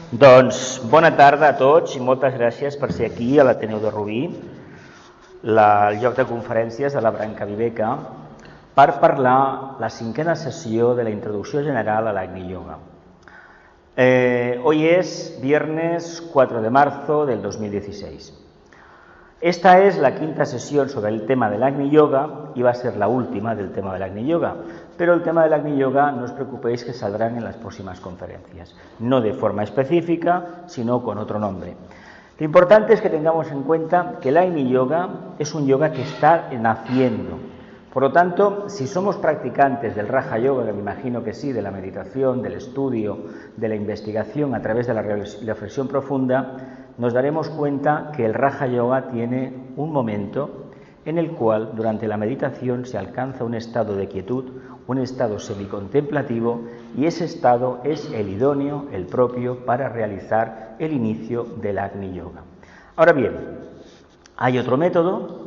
Doncs bona tarda a tots i moltes gràcies per ser aquí a l'Ateneu de Rubí, el lloc de conferències de la Branca Viveca, per parlar la 5ª sessió de la introducció general a l'Agni Yoga. Hoy es viernes 4 de marzo del 2016. Esta es la 5ª sesión sobre el tema del Agni Yoga y va a ser la última del tema del Agni Yoga. Pero el tema del Agni Yoga, no os preocupéis que saldrán en las próximas conferencias. No de forma específica, sino con otro nombre. Lo importante es que tengamos en cuenta que el Agni Yoga es un yoga que está naciendo. Por lo tanto, si somos practicantes del Raja Yoga, que me imagino que sí, de la meditación, del estudio, de la investigación a través de la reflexión profunda, nos daremos cuenta que el Raja Yoga tiene un momento en el cual durante la meditación se alcanza un estado de quietud, un estado semicontemplativo, y ese estado es el idóneo, el propio, para realizar el inicio del Agni Yoga. Ahora bien, hay otro método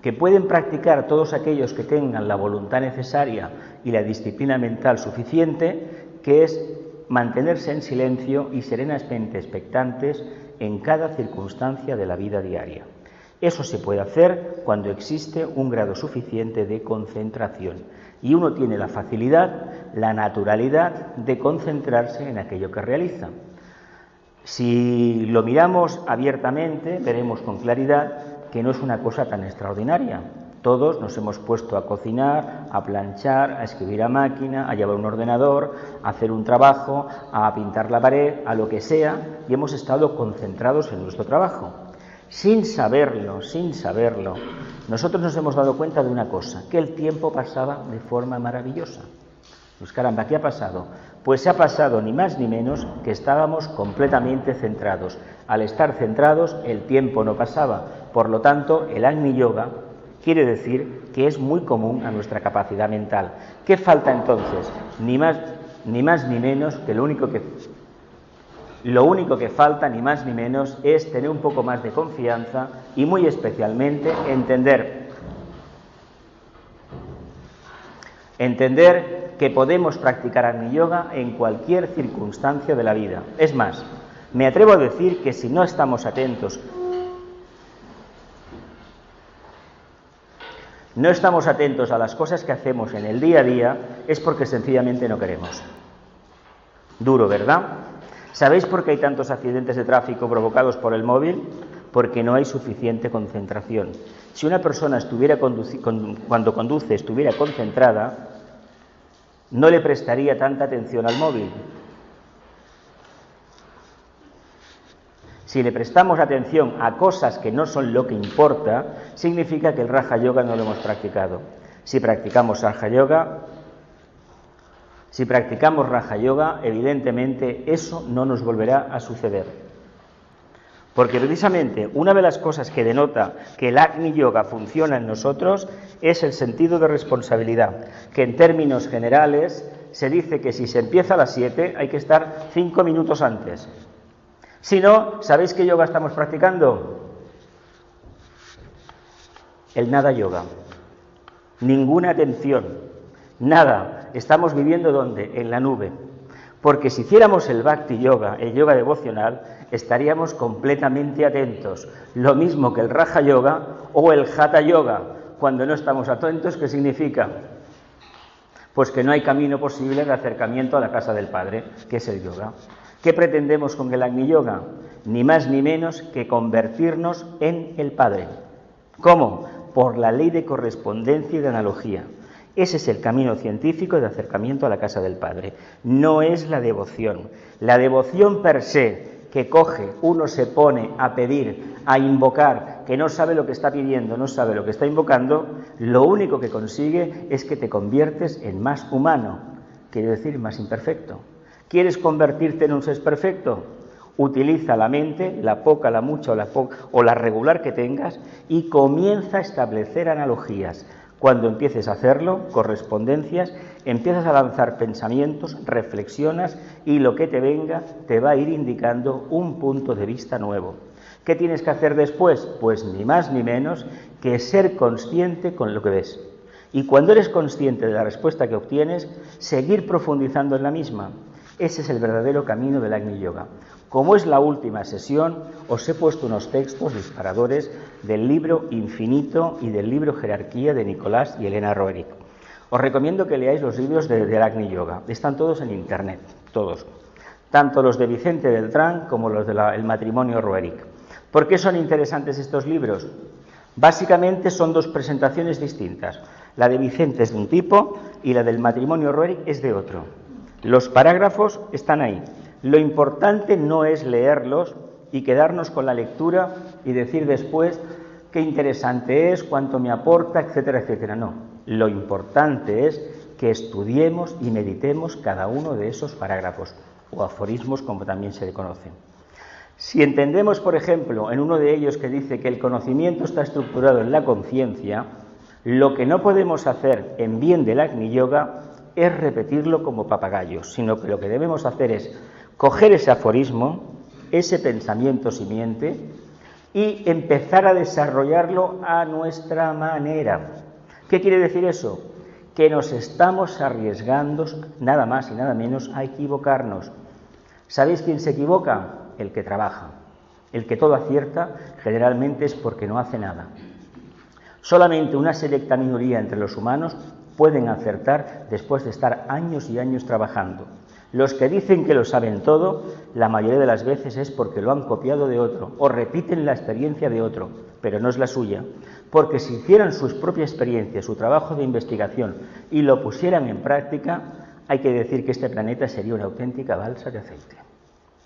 que pueden practicar todos aquellos que tengan la voluntad necesaria y la disciplina mental suficiente, que es mantenerse en silencio y serenamente expectantes en cada circunstancia de la vida diaria. Eso se puede hacer cuando existe un grado suficiente de concentración y uno tiene la facilidad, la naturalidad de concentrarse en aquello que realiza. Si lo miramos abiertamente, veremos con claridad que no es una cosa tan extraordinaria. Todos nos hemos puesto a cocinar, a planchar, a escribir a máquina, a llevar un ordenador, a hacer un trabajo, a pintar la pared, a lo que sea, y hemos estado concentrados en nuestro trabajo. Sin saberlo, nosotros nos hemos dado cuenta de una cosa, que el tiempo pasaba de forma maravillosa. Pues caramba, ¿qué ha pasado? Pues se ha pasado ni más ni menos que estábamos completamente centrados. Al estar centrados, el tiempo no pasaba. Por lo tanto, el Agni Yoga quiere decir que es muy común a nuestra capacidad mental. ¿Qué falta entonces? Ni más ni menos que lo único que falta, ni más ni menos, es tener un poco más de confianza y muy especialmente entender que podemos practicar Agni Yoga en cualquier circunstancia de la vida. Es más, me atrevo a decir que si no estamos atentos a las cosas que hacemos en el día a día, es porque sencillamente no queremos. Duro, ¿verdad? ¿Sabéis por qué hay tantos accidentes de tráfico provocados por el móvil? Porque no hay suficiente concentración. Si una persona cuando conduce estuviera concentrada, no le prestaría tanta atención al móvil. Si le prestamos atención a cosas que no son lo que importa, significa que el Raja Yoga no lo hemos practicado. Si practicamos Raja Yoga, evidentemente eso no nos volverá a suceder. Porque precisamente una de las cosas que denota que el Agni Yoga funciona en nosotros es el sentido de responsabilidad, que en términos generales se dice que si se empieza a las 7 hay que estar 5 minutos antes. Si no, ¿sabéis qué yoga estamos practicando? El nada yoga. Ninguna atención, nada. Estamos viviendo ¿dónde? En la nube. Porque si hiciéramos el Bhakti Yoga, el yoga devocional, estaríamos completamente atentos. Lo mismo que el Raja Yoga o el Hatha Yoga. Cuando no estamos atentos, ¿qué significa? Pues que no hay camino posible de acercamiento a la casa del Padre, que es el yoga. ¿Qué pretendemos con el Agni Yoga? Ni más ni menos que convertirnos en el Padre. ¿Cómo? Por la ley de correspondencia y de analogía. Ese es el camino científico de acercamiento a la casa del Padre. No es la devoción. La devoción per se, que uno se pone a pedir, a invocar, que no sabe lo que está pidiendo, no sabe lo que está invocando, lo único que consigue es que te conviertes en más humano, quiere decir más imperfecto. ¿Quieres convertirte en un ser perfecto? Utiliza la mente, la poca, la mucha o la regular que tengas, y comienza a establecer analogías. Cuando empieces a hacerlo, correspondencias, empiezas a lanzar pensamientos, reflexionas y lo que te venga te va a ir indicando un punto de vista nuevo. ¿Qué tienes que hacer después? Pues ni más ni menos que ser consciente con lo que ves. Y cuando eres consciente de la respuesta que obtienes, seguir profundizando en la misma. Ese es el verdadero camino del Agni Yoga. Como es la última sesión, os he puesto unos textos disparadores del libro Infinito y del libro Jerarquía de Nicolás y Elena Roerich. Os recomiendo que leáis los libros del Agni Yoga. Están todos en internet, todos. Tanto los de Vicente Beltrán como los del matrimonio Roerich. ¿Por qué son interesantes estos libros? Básicamente son dos presentaciones distintas. La de Vicente es de un tipo y la del matrimonio Roerich es de otro. Los parágrafos están ahí. Lo importante no es leerlos y quedarnos con la lectura y decir después qué interesante es, cuánto me aporta, etcétera, etcétera. No, lo importante es que estudiemos y meditemos cada uno de esos parágrafos, o aforismos como también se le conocen. Si entendemos, por ejemplo, en uno de ellos que dice que el conocimiento está estructurado en la conciencia, lo que no podemos hacer en bien del Agni Yoga es repetirlo como papagayos, sino que lo que debemos hacer es coger ese aforismo, ese pensamiento simiente, y empezar a desarrollarlo a nuestra manera. ¿Qué quiere decir eso? Que nos estamos arriesgando, nada más y nada menos, a equivocarnos. ¿Sabéis quién se equivoca? El que trabaja. El que todo acierta generalmente es porque no hace nada. Solamente una selecta minoría entre los humanos pueden acertar después de estar años y años trabajando. Los que dicen que lo saben todo, la mayoría de las veces es porque lo han copiado de otro o repiten la experiencia de otro, pero no es la suya. Porque si hicieran su propia experiencia, su trabajo de investigación y lo pusieran en práctica, hay que decir que este planeta sería una auténtica balsa de aceite.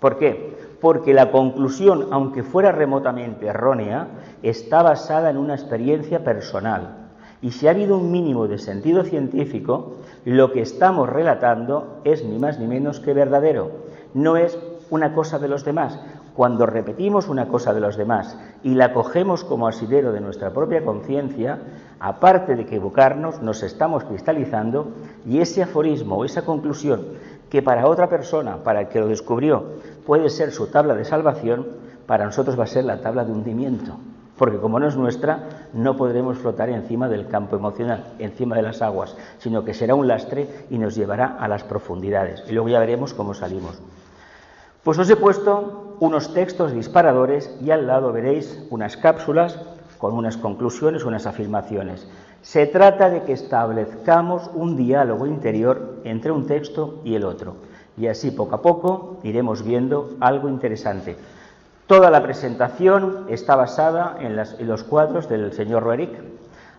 ¿Por qué? Porque la conclusión, aunque fuera remotamente errónea, está basada en una experiencia personal. Y si ha habido un mínimo de sentido científico, lo que estamos relatando es ni más ni menos que verdadero. No es una cosa de los demás. Cuando repetimos una cosa de los demás y la cogemos como asidero de nuestra propia conciencia, aparte de equivocarnos, nos estamos cristalizando y ese aforismo o esa conclusión que para otra persona, para el que lo descubrió, puede ser su tabla de salvación, para nosotros va a ser la tabla de hundimiento. Porque como no es nuestra, no podremos flotar encima del campo emocional, encima de las aguas, sino que será un lastre y nos llevará a las profundidades. Y luego ya veremos cómo salimos. Pues os he puesto unos textos disparadores y al lado veréis unas cápsulas con unas conclusiones, unas afirmaciones. Se trata de que establezcamos un diálogo interior entre un texto y el otro. Y así poco a poco iremos viendo algo interesante. Toda la presentación está basada en los cuadros del señor Roerich,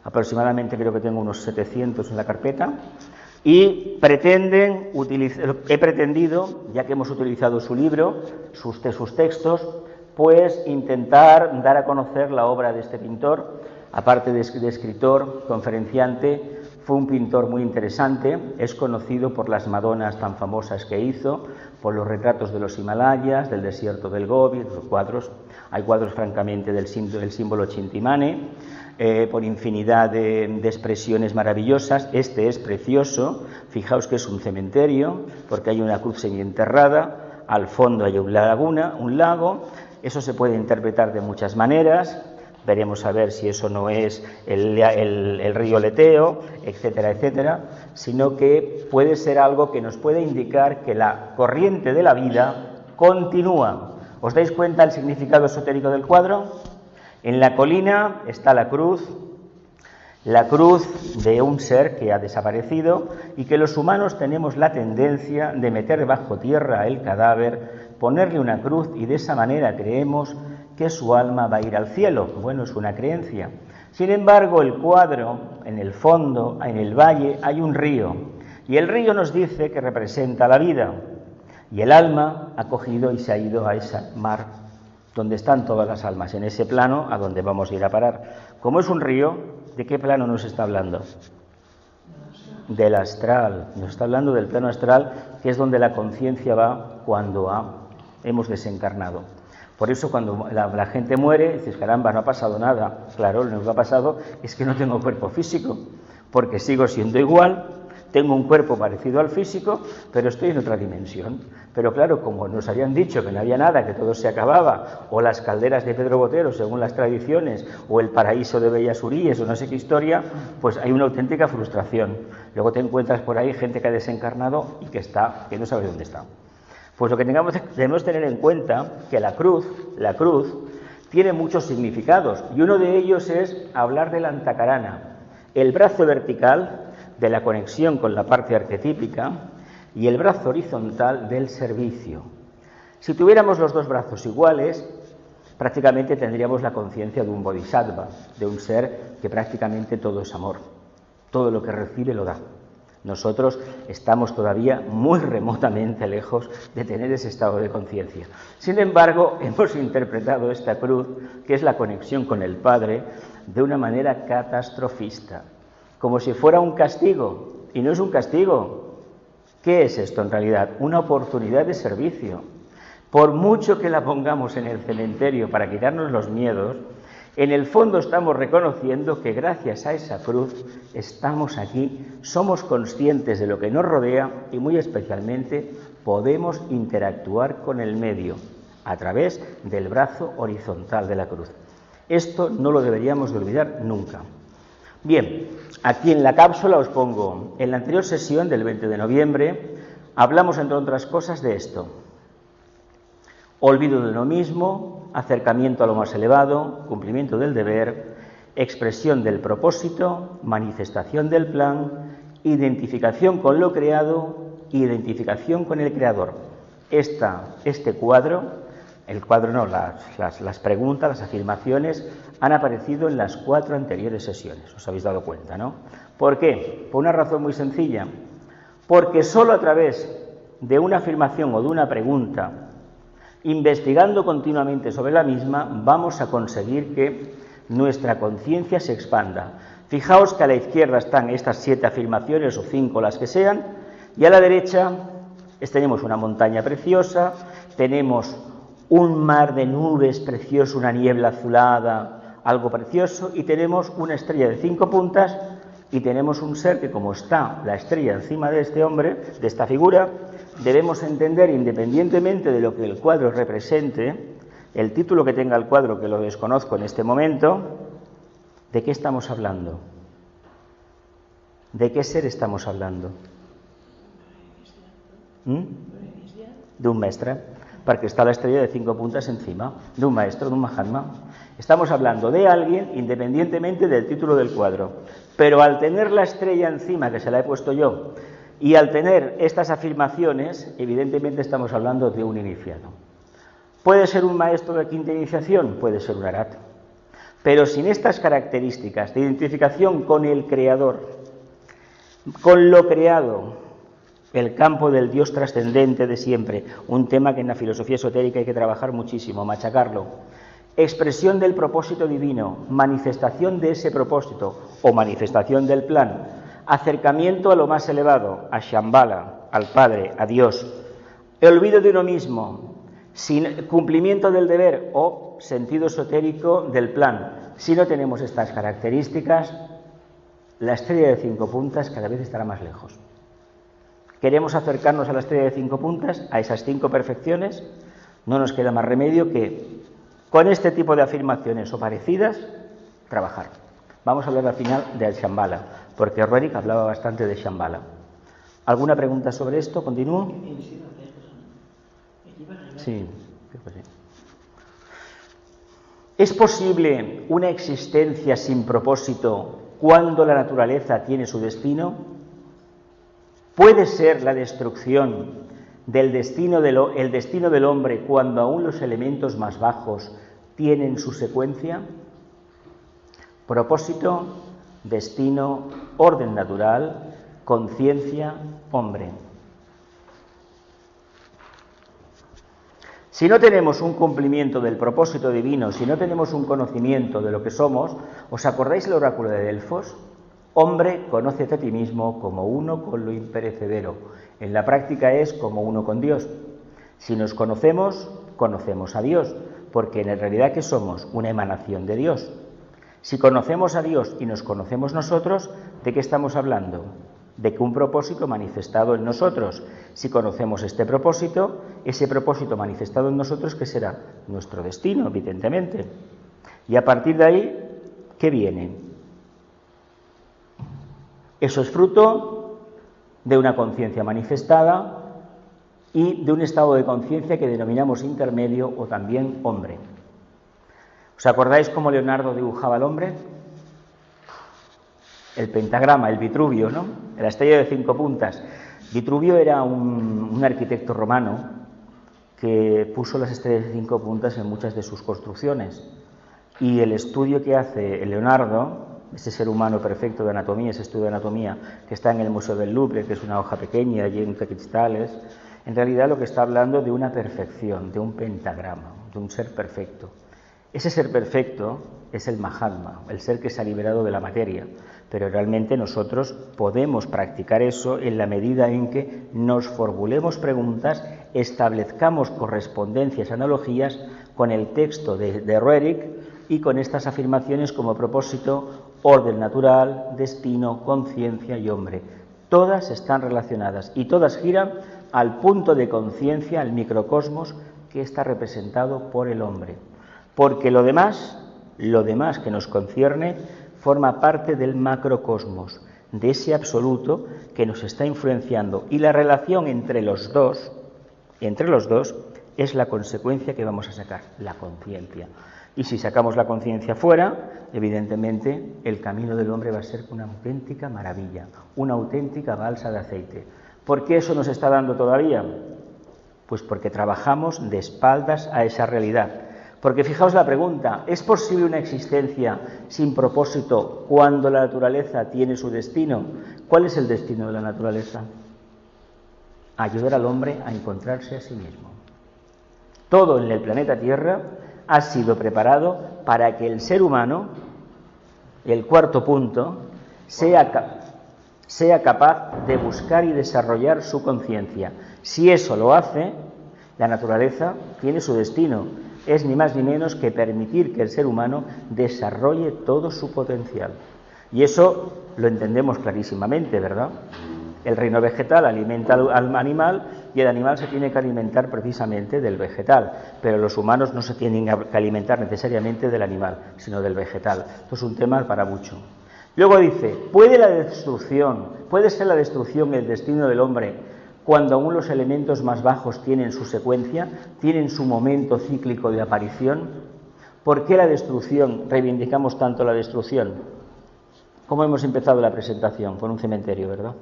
aproximadamente creo que tengo unos 700 en la carpeta, y he pretendido, ya que hemos utilizado su libro, sus textos, pues intentar dar a conocer la obra de este pintor. Aparte de escritor, conferenciante, fue un pintor muy interesante, es conocido por las Madonas tan famosas que hizo, por los retratos de los Himalayas, del desierto del Gobi, los cuadros. Hay cuadros francamente del símbolo Chintimane, por infinidad de expresiones maravillosas. Este es precioso, fijaos que es un cementerio, porque hay una cruz semienterrada, al fondo hay una laguna, un lago. Eso se puede interpretar de muchas maneras. Veremos a ver si eso no es el río Leteo, etcétera, etcétera, sino que puede ser algo que nos puede indicar que la corriente de la vida continúa. ¿Os dais cuenta del significado esotérico del cuadro? En la colina está la cruz de un ser que ha desaparecido y que los humanos tenemos la tendencia de meter bajo tierra el cadáver, ponerle una cruz y de esa manera creemos que su alma va a ir al cielo. Bueno, es una creencia. Sin embargo, el cuadro, en el fondo, en el valle, hay un río. Y el río nos dice que representa la vida. Y el alma ha cogido y se ha ido a ese mar, donde están todas las almas, en ese plano a donde vamos a ir a parar. Como es un río, ¿de qué plano nos está hablando? Del astral. Nos está hablando del plano astral, que es donde la conciencia va cuando hemos desencarnado. Por eso cuando la gente muere, dices, caramba, no ha pasado nada. Claro, lo que ha pasado es que no tengo cuerpo físico, porque sigo siendo igual, tengo un cuerpo parecido al físico, pero estoy en otra dimensión. Pero claro, como nos habían dicho que no había nada, que todo se acababa, o las calderas de Pedro Botero, según las tradiciones, o el paraíso de Bellas Uríes, o no sé qué historia, pues hay una auténtica frustración. Luego te encuentras por ahí gente que ha desencarnado y que no sabe dónde está. Pues lo que debemos tener en cuenta que la cruz tiene muchos significados y uno de ellos es hablar del antacarana, el brazo vertical de la conexión con la parte arquetípica y el brazo horizontal del servicio. Si tuviéramos los dos brazos iguales, prácticamente tendríamos la conciencia de un bodhisattva, de un ser que prácticamente todo es amor, todo lo que recibe lo da. Nosotros estamos todavía muy remotamente lejos de tener ese estado de conciencia. Sin embargo, hemos interpretado esta cruz, que es la conexión con el Padre, de una manera catastrofista, como si fuera un castigo, y no es un castigo. ¿Qué es esto en realidad? Una oportunidad de servicio. Por mucho que la pongamos en el cementerio para quitarnos los miedos, en el fondo estamos reconociendo que gracias a esa cruz estamos aquí, somos conscientes de lo que nos rodea y muy especialmente podemos interactuar con el medio a través del brazo horizontal de la cruz. Esto no lo deberíamos de olvidar nunca. Bien, aquí en la cápsula os pongo, en la anterior sesión del 20 de noviembre, hablamos entre otras cosas de esto. Olvido de uno mismo, acercamiento a lo más elevado, cumplimiento del deber, expresión del propósito, manifestación del plan, identificación con lo creado, identificación con el creador. Este cuadro, las preguntas, las afirmaciones han aparecido en las 4 anteriores sesiones, os habéis dado cuenta, ¿no? ¿Por qué? Por una razón muy sencilla, porque solo a través de una afirmación o de una pregunta, investigando continuamente sobre la misma, vamos a conseguir que nuestra conciencia se expanda. Fijaos que a la izquierda están estas 7 afirmaciones o 5 las que sean, y a la derecha tenemos una montaña preciosa, tenemos un mar de nubes precioso, una niebla azulada, algo precioso, y tenemos una estrella de 5 puntas y tenemos un ser que, como está la estrella encima de este hombre, de esta figura, debemos entender, independientemente de lo que el cuadro represente, el título que tenga el cuadro, que lo desconozco en este momento, ¿de qué estamos hablando? ¿De qué ser estamos hablando? De un maestre, porque está la estrella de 5 puntas encima, de un maestro, de un Mahatma. Estamos hablando de alguien independientemente del título del cuadro, pero al tener la estrella encima, que se la he puesto yo, y al tener estas afirmaciones, evidentemente estamos hablando de un iniciado. ¿Puede ser un maestro de quinta iniciación? Puede ser un arat. Pero sin estas características de identificación con el creador, con lo creado, el campo del Dios trascendente de siempre, un tema que en la filosofía esotérica hay que trabajar muchísimo, machacarlo. Expresión del propósito divino, manifestación de ese propósito o manifestación del plan, acercamiento a lo más elevado, a Shambhala, al Padre, a Dios, el olvido de uno mismo, sin cumplimiento del deber o sentido esotérico del plan. Si no tenemos estas características, la estrella de 5 puntas cada vez estará más lejos. ¿Queremos acercarnos a la estrella de 5 puntas, a esas 5 perfecciones? No nos queda más remedio que, con este tipo de afirmaciones o parecidas, trabajar. Vamos a hablar al final del Shambhala, porque Roerich hablaba bastante de Shambhala. ¿Alguna pregunta sobre esto? ¿Continúo? Sí. ¿Es posible una existencia sin propósito cuando la naturaleza tiene su destino? ¿Puede ser la destrucción el destino del hombre cuando aún los elementos más bajos tienen su secuencia? Propósito, destino, orden natural, conciencia, hombre. Si no tenemos un cumplimiento del propósito divino, si no tenemos un conocimiento de lo que somos, ¿os acordáis el oráculo de Delfos? Hombre, conócete a ti mismo como uno con lo imperecedero. En la práctica es como uno con Dios. Si nos conocemos, conocemos a Dios, porque en realidad ¿qué somos? Una emanación de Dios. Si conocemos a Dios y nos conocemos nosotros, ¿de qué estamos hablando? De que un propósito manifestado en nosotros. Si conocemos este propósito, ese propósito manifestado en nosotros, ¿qué será? Nuestro destino, evidentemente. Y a partir de ahí, ¿qué viene? Eso es fruto de una conciencia manifestada, y de un estado de conciencia que denominamos intermedio o también hombre. ¿Os acordáis cómo Leonardo dibujaba al hombre? El pentagrama, el Vitruvio, ¿no? La estrella de 5 puntas. Vitruvio era un arquitecto romano que puso las estrellas de 5 puntas en muchas de sus construcciones. Y el estudio que hace Leonardo, ese ser humano perfecto de anatomía, ese estudio de anatomía que está en el Museo del Louvre, que es una hoja pequeña llena de cristales, en realidad lo que está hablando de una perfección, de un pentagrama, de un ser perfecto. Ese ser perfecto es el Mahatma, el ser que se ha liberado de la materia, pero realmente nosotros podemos practicar eso en la medida en que nos formulemos preguntas, establezcamos correspondencias, analogías con el texto de Roerich y con estas afirmaciones como propósito, orden natural, destino, conciencia y hombre. Todas están relacionadas y todas giran al punto de conciencia, al microcosmos que está representado por el hombre. Porque lo demás que nos concierne forma parte del macrocosmos, de ese absoluto que nos está influenciando. Y la relación entre los dos es la consecuencia que vamos a sacar, la conciencia. Y si sacamos la conciencia fuera, evidentemente el camino del hombre va a ser una auténtica maravilla, una auténtica balsa de aceite. ¿Por qué eso nos está dando todavía? Pues porque trabajamos de espaldas a esa realidad. Porque fijaos la pregunta, ¿es posible una existencia sin propósito cuando la naturaleza tiene su destino? ¿Cuál es el destino de la naturaleza? Ayudar al hombre a encontrarse a sí mismo. Todo en el planeta Tierra ha sido preparado para que el ser humano, el cuarto punto, sea capaz de buscar y desarrollar su conciencia. Si eso lo hace, la naturaleza tiene su destino. Es ni más ni menos que permitir que el ser humano desarrolle todo su potencial. Y eso lo entendemos clarísimamente, ¿verdad? El reino vegetal alimenta al animal y el animal se tiene que alimentar precisamente del vegetal, pero los humanos no se tienen que alimentar necesariamente del animal, sino del vegetal. Esto es un tema para mucho. Luego dice, ¿puede ser la destrucción el destino del hombre cuando aún los elementos más bajos tienen su secuencia, tienen su momento cíclico de aparición? ¿Por qué la destrucción? Reivindicamos tanto la destrucción. ¿Cómo hemos empezado la presentación? Con un cementerio, ¿verdad?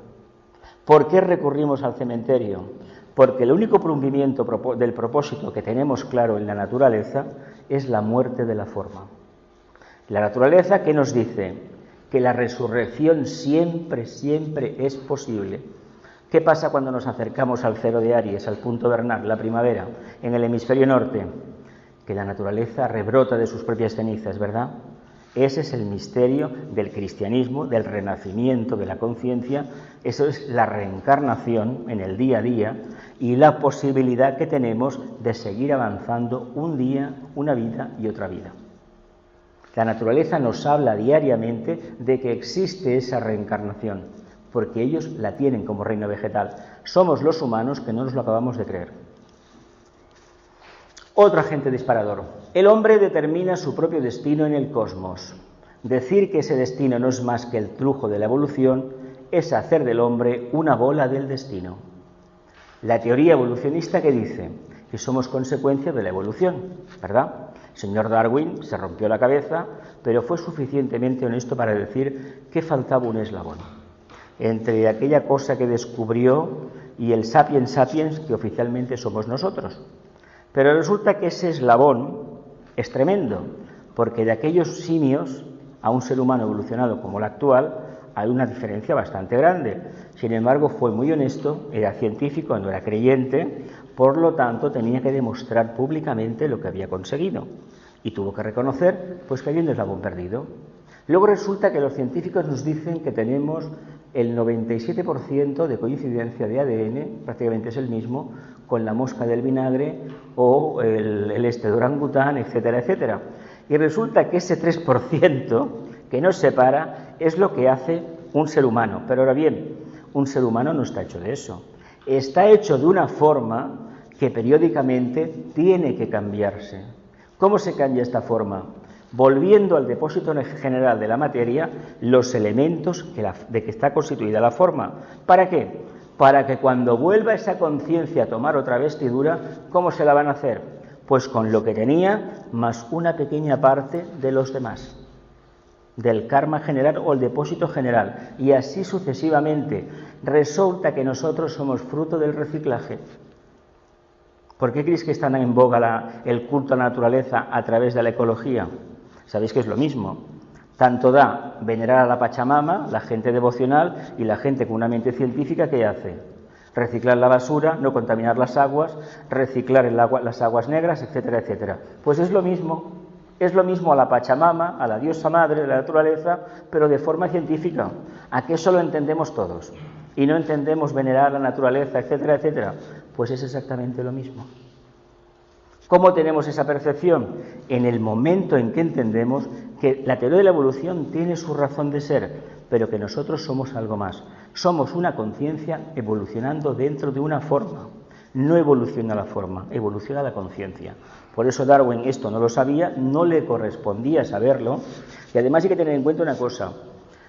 ¿Por qué recurrimos al cementerio? Porque el único cumplimiento del propósito que tenemos claro en la naturaleza es la muerte de la forma. La naturaleza, ¿qué nos dice? Que la resurrección siempre es posible. ¿Qué pasa cuando nos acercamos al cero de Aries, al punto vernal, la primavera, en el hemisferio norte? Que la naturaleza rebrota de sus propias cenizas, ¿verdad? Ese es el misterio del cristianismo, del renacimiento de la conciencia. Eso es la reencarnación en el día a día y la posibilidad que tenemos de seguir avanzando un día, una vida y otra vida. La naturaleza nos habla diariamente de que existe esa reencarnación, porque ellos la tienen como reino vegetal. Somos los humanos que no nos lo acabamos de creer. Otro agente disparador. El hombre determina su propio destino en el cosmos. Decir que ese destino no es más que el flujo de la evolución es hacer del hombre una bola del destino. La teoría evolucionista que dice que somos consecuencia de la evolución, ¿verdad? El señor Darwin se rompió la cabeza, pero fue suficientemente honesto para decir que faltaba un eslabón entre aquella cosa que descubrió y el sapiens sapiens que oficialmente somos nosotros. Pero resulta que ese eslabón es tremendo, porque de aquellos simios a un ser humano evolucionado como el actual hay una diferencia bastante grande. Sin embargo, fue muy honesto, era científico, no era creyente, por lo tanto tenía que demostrar públicamente lo que había conseguido y tuvo que reconocer pues que había un eslabón perdido. Luego resulta que los científicos nos dicen que tenemos el 97% de coincidencia de ADN, prácticamente es el mismo, con la mosca del vinagre o el de orangután, etcétera, etcétera. Y resulta que ese 3% que nos separa es lo que hace un ser humano. Pero ahora bien, un ser humano no está hecho de eso. Está hecho de una forma que periódicamente tiene que cambiarse. ¿Cómo se cambia esta forma? Volviendo al depósito general de la materia, los elementos de que está constituida la forma. ¿Para qué? para que cuando vuelva esa conciencia a tomar otra vestidura, ¿cómo se la van a hacer? Pues con lo que tenía más una pequeña parte de los demás, del karma general o el depósito general, y así sucesivamente. Resulta que nosotros somos fruto del reciclaje. ¿Por qué creéis que está en boga el culto a la naturaleza a través de la ecología? Sabéis que es lo mismo. Tanto da venerar a la Pachamama, la gente devocional, y la gente con una mente científica, ¿qué hace? Reciclar la basura, no contaminar las aguas, reciclar el agua, las aguas negras, etcétera, etcétera. Pues es lo mismo a la Pachamama, a la diosa madre de la naturaleza, pero de forma científica. ¿A qué eso lo entendemos todos? Y no entendemos venerar la naturaleza, etcétera, etcétera. Pues es exactamente lo mismo. ¿Cómo tenemos esa percepción? En el momento en que entendemos que la teoría de la evolución tiene su razón de ser, pero que nosotros somos algo más. Somos una conciencia evolucionando dentro de una forma. No evoluciona la forma, evoluciona la conciencia. Por eso Darwin esto no lo sabía, no le correspondía saberlo, y además hay que tener en cuenta una cosa.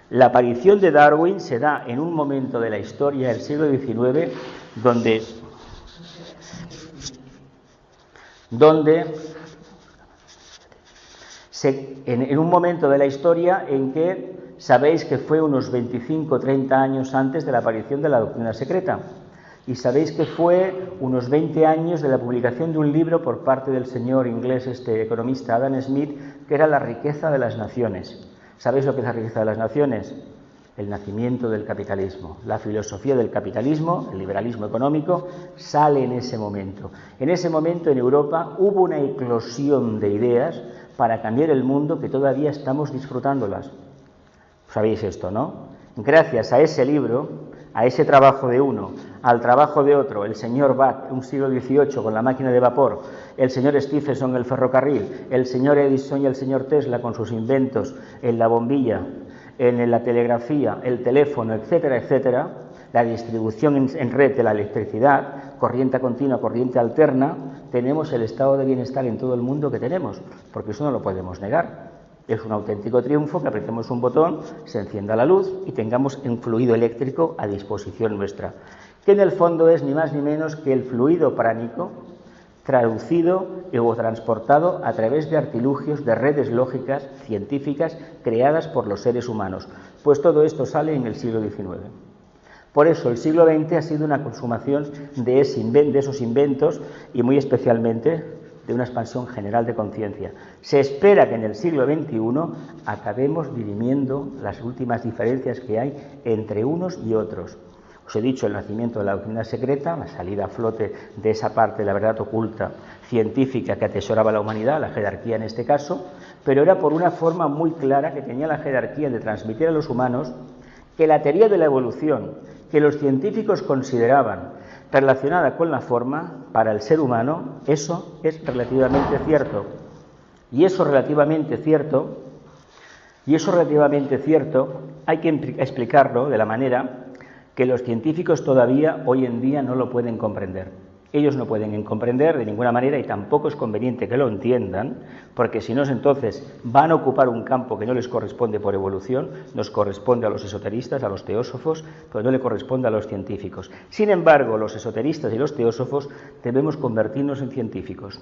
La aparición de Darwin se da en un momento de la historia del siglo XIX en un momento de la historia en que sabéis que fue unos 25 o 30 años antes de la aparición de la doctrina secreta, y sabéis que fue unos 20 años de la publicación de un libro por parte del señor inglés, economista Adam Smith, que era La riqueza de las naciones. ¿Sabéis lo que es la riqueza de las naciones? El nacimiento del capitalismo. La filosofía del capitalismo, el liberalismo económico, sale en ese momento. En ese momento en Europa hubo una eclosión de ideas para cambiar el mundo que todavía estamos disfrutándolas. Sabéis esto, ¿no? Gracias a ese libro, a ese trabajo de uno, al trabajo de otro, el señor Bach, un siglo XVIII con la máquina de vapor, el señor Stephenson el ferrocarril, el señor Edison y el señor Tesla con sus inventos en la bombilla, en la telegrafía, el teléfono, etcétera, etcétera, la distribución en red de la electricidad, corriente continua, corriente alterna, tenemos el estado de bienestar en todo el mundo que tenemos, porque eso no lo podemos negar. Es un auténtico triunfo que apretemos un botón, se encienda la luz y tengamos un fluido eléctrico a disposición nuestra, que en el fondo es ni más ni menos que el fluido pránico traducido o transportado a través de artilugios, de redes lógicas, científicas, creadas por los seres humanos. Pues todo esto sale en el siglo XIX. Por eso el siglo XX ha sido una consumación de esos inventos y muy especialmente de una expansión general de conciencia. Se espera que en el siglo XXI acabemos dirimiendo las últimas diferencias que hay entre unos y otros. Os he dicho el nacimiento de la doctrina secreta, la salida a flote de esa parte de la verdad oculta científica que atesoraba la humanidad, la jerarquía en este caso, pero era por una forma muy clara que tenía la jerarquía de transmitir a los humanos que la teoría de la evolución que los científicos consideraban relacionada con la forma, para el ser humano, eso es relativamente cierto. Y eso relativamente cierto hay que explicarlo de la manera que los científicos todavía hoy en día no lo pueden comprender. Ellos no pueden comprender de ninguna manera y tampoco es conveniente que lo entiendan, porque si no, entonces van a ocupar un campo que no les corresponde por evolución, nos corresponde a los esoteristas, a los teósofos, pero no le corresponde a los científicos. Sin embargo, los esoteristas y los teósofos debemos convertirnos en científicos.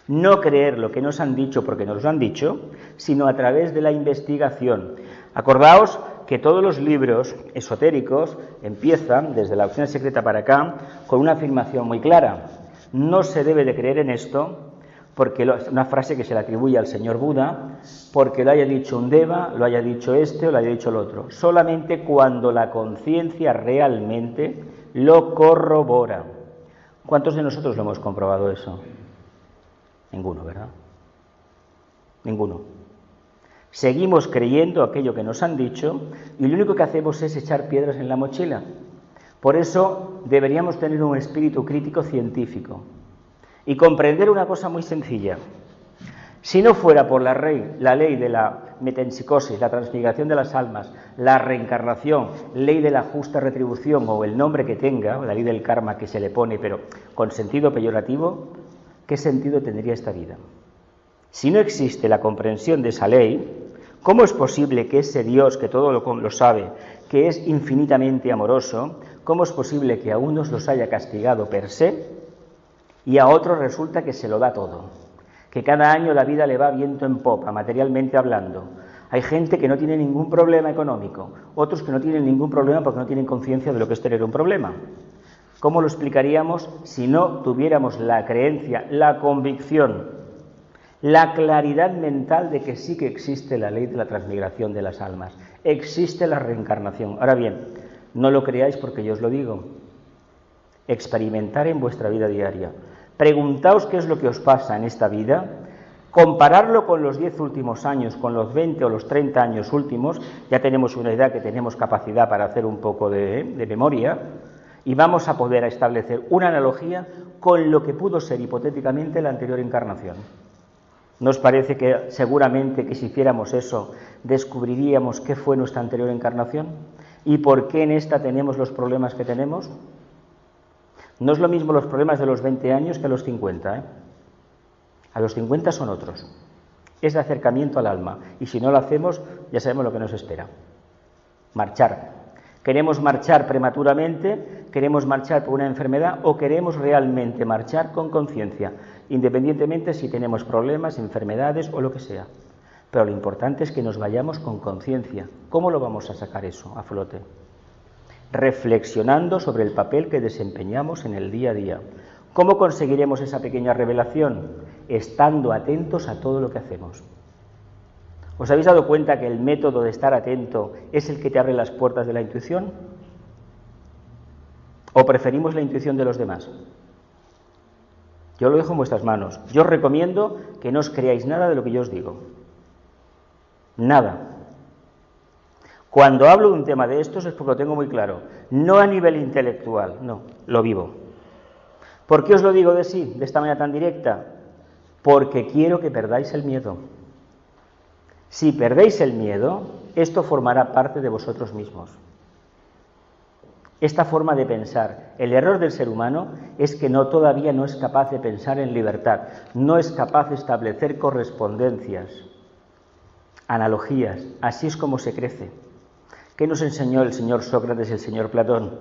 No creer lo que nos han dicho porque nos lo han dicho, sino a través de la investigación. Acordaos que todos los libros esotéricos empiezan, desde la doctrina secreta para acá, con una afirmación muy clara. No se debe de creer en esto, porque una frase que se le atribuye al señor Buda, porque lo haya dicho un Deva, lo haya dicho este o lo haya dicho el otro. Solamente cuando la conciencia realmente lo corrobora. ¿Cuántos de nosotros lo hemos comprobado eso? Ninguno, ¿verdad? Ninguno. Seguimos creyendo aquello que nos han dicho y lo único que hacemos es echar piedras en la mochila. Por eso deberíamos tener un espíritu crítico científico y comprender una cosa muy sencilla. Si no fuera por la ley de la metempsicosis, la transmigración de las almas, la reencarnación, ley de la justa retribución o el nombre que tenga, la ley del karma que se le pone, pero con sentido peyorativo, ¿qué sentido tendría esta vida? Si no existe la comprensión de esa ley, ¿cómo es posible que ese Dios que todo lo sabe, que es infinitamente amoroso, ¿Cómo es posible que a unos los haya castigado per se y a otros resulta que se lo da todo? Que cada año la vida le va viento en popa, materialmente hablando. Hay gente que no tiene ningún problema económico, otros que no tienen ningún problema porque no tienen conciencia de lo que es tener un problema. ¿Cómo lo explicaríamos si no tuviéramos la creencia, la convicción, la claridad mental de que sí que existe la ley de la transmigración de las almas? Existe la reencarnación. Ahora bien, no lo creáis porque yo os lo digo. Experimentar en vuestra vida diaria. Preguntaos qué es lo que os pasa en esta vida, compararlo con los 10 últimos años, con los 20 o los 30 años últimos, ya tenemos una idea que tenemos capacidad para hacer un poco de memoria, y vamos a poder establecer una analogía con lo que pudo ser hipotéticamente la anterior encarnación. ¿No os parece que seguramente que si hiciéramos eso descubriríamos qué fue nuestra anterior encarnación? ¿Y por qué en esta tenemos los problemas que tenemos? No es lo mismo los problemas de los 20 años que a los 50, ¿eh? A los 50 son otros. Es de acercamiento al alma. Y si no lo hacemos, ya sabemos lo que nos espera. Marchar. ¿Queremos marchar prematuramente? ¿Queremos marchar por una enfermedad? ¿O queremos realmente marchar con conciencia? Independientemente si tenemos problemas, enfermedades o lo que sea. Pero lo importante es que nos vayamos con conciencia. ¿Cómo lo vamos a sacar eso a flote? Reflexionando sobre el papel que desempeñamos en el día a día. ¿Cómo conseguiremos esa pequeña revelación? Estando atentos a todo lo que hacemos. ¿Os habéis dado cuenta que el método de estar atento es el que te abre las puertas de la intuición? ¿O preferimos la intuición de los demás? Yo lo dejo en vuestras manos. Yo os recomiendo que no os creáis nada de lo que yo os digo. Nada. Cuando hablo de un tema de estos es porque lo tengo muy claro. No a nivel intelectual, no, lo vivo. ¿Por qué os lo digo de esta manera tan directa? Porque quiero que perdáis el miedo. Si perdéis el miedo, esto formará parte de vosotros mismos. Esta forma de pensar, el error del ser humano es que todavía no es capaz de pensar en libertad, no es capaz de establecer correspondencias, analogías. Así es como se crece. ¿Qué nos enseñó el señor Sócrates y el señor Platón?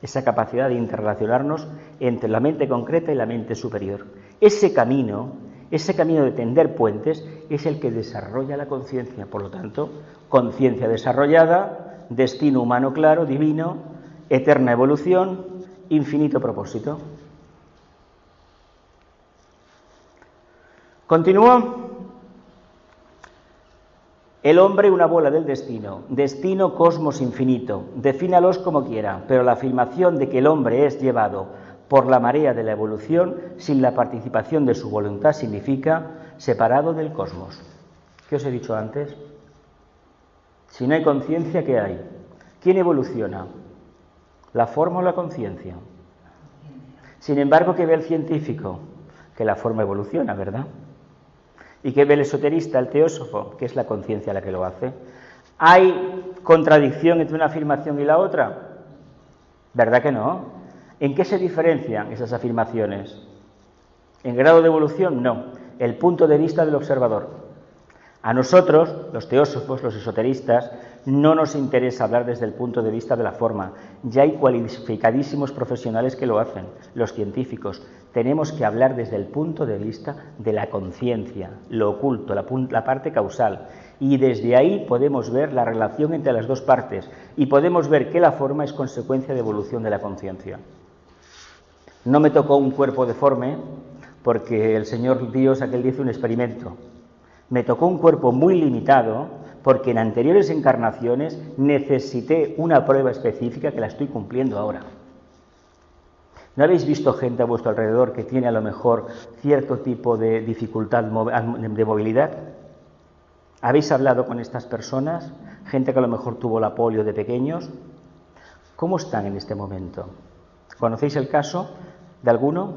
Esa capacidad de interrelacionarnos entre la mente concreta y la mente superior. Ese camino de tender puentes es el que desarrolla la conciencia. Por lo tanto, conciencia desarrollada, destino humano claro, divino, eterna evolución, infinito propósito. Continúo. El hombre, una bola del destino, destino, cosmos infinito, defínalos como quiera, pero la afirmación de que el hombre es llevado por la marea de la evolución sin la participación de su voluntad significa separado del cosmos. ¿Qué os he dicho antes? Si no hay conciencia, ¿qué hay? ¿Quién evoluciona? ¿La forma o la conciencia? Sin embargo, ¿qué ve el científico? Que la forma evoluciona, ¿verdad? ¿Y qué ve el esoterista, el teósofo? Que es la conciencia la que lo hace. ¿Hay contradicción entre una afirmación y la otra? ¿Verdad que no? ¿En qué se diferencian esas afirmaciones? ¿En grado de evolución? No. El punto de vista del observador. A nosotros, los teósofos, los esoteristas, no nos interesa hablar desde el punto de vista de la forma. Ya hay cualificadísimos profesionales que lo hacen, los científicos. Tenemos que hablar desde el punto de vista de la conciencia, lo oculto, la parte causal. Y desde ahí podemos ver la relación entre las dos partes y podemos ver que la forma es consecuencia de evolución de la conciencia. No me tocó un cuerpo deforme porque el Señor Dios aquel día hizo un experimento. Me tocó un cuerpo muy limitado porque en anteriores encarnaciones necesité una prueba específica que la estoy cumpliendo ahora. ¿No habéis visto gente a vuestro alrededor que tiene a lo mejor cierto tipo de dificultad de movilidad? ¿Habéis hablado con estas personas? Gente que a lo mejor tuvo la polio de pequeños. ¿Cómo están en este momento? ¿Conocéis el caso de alguno?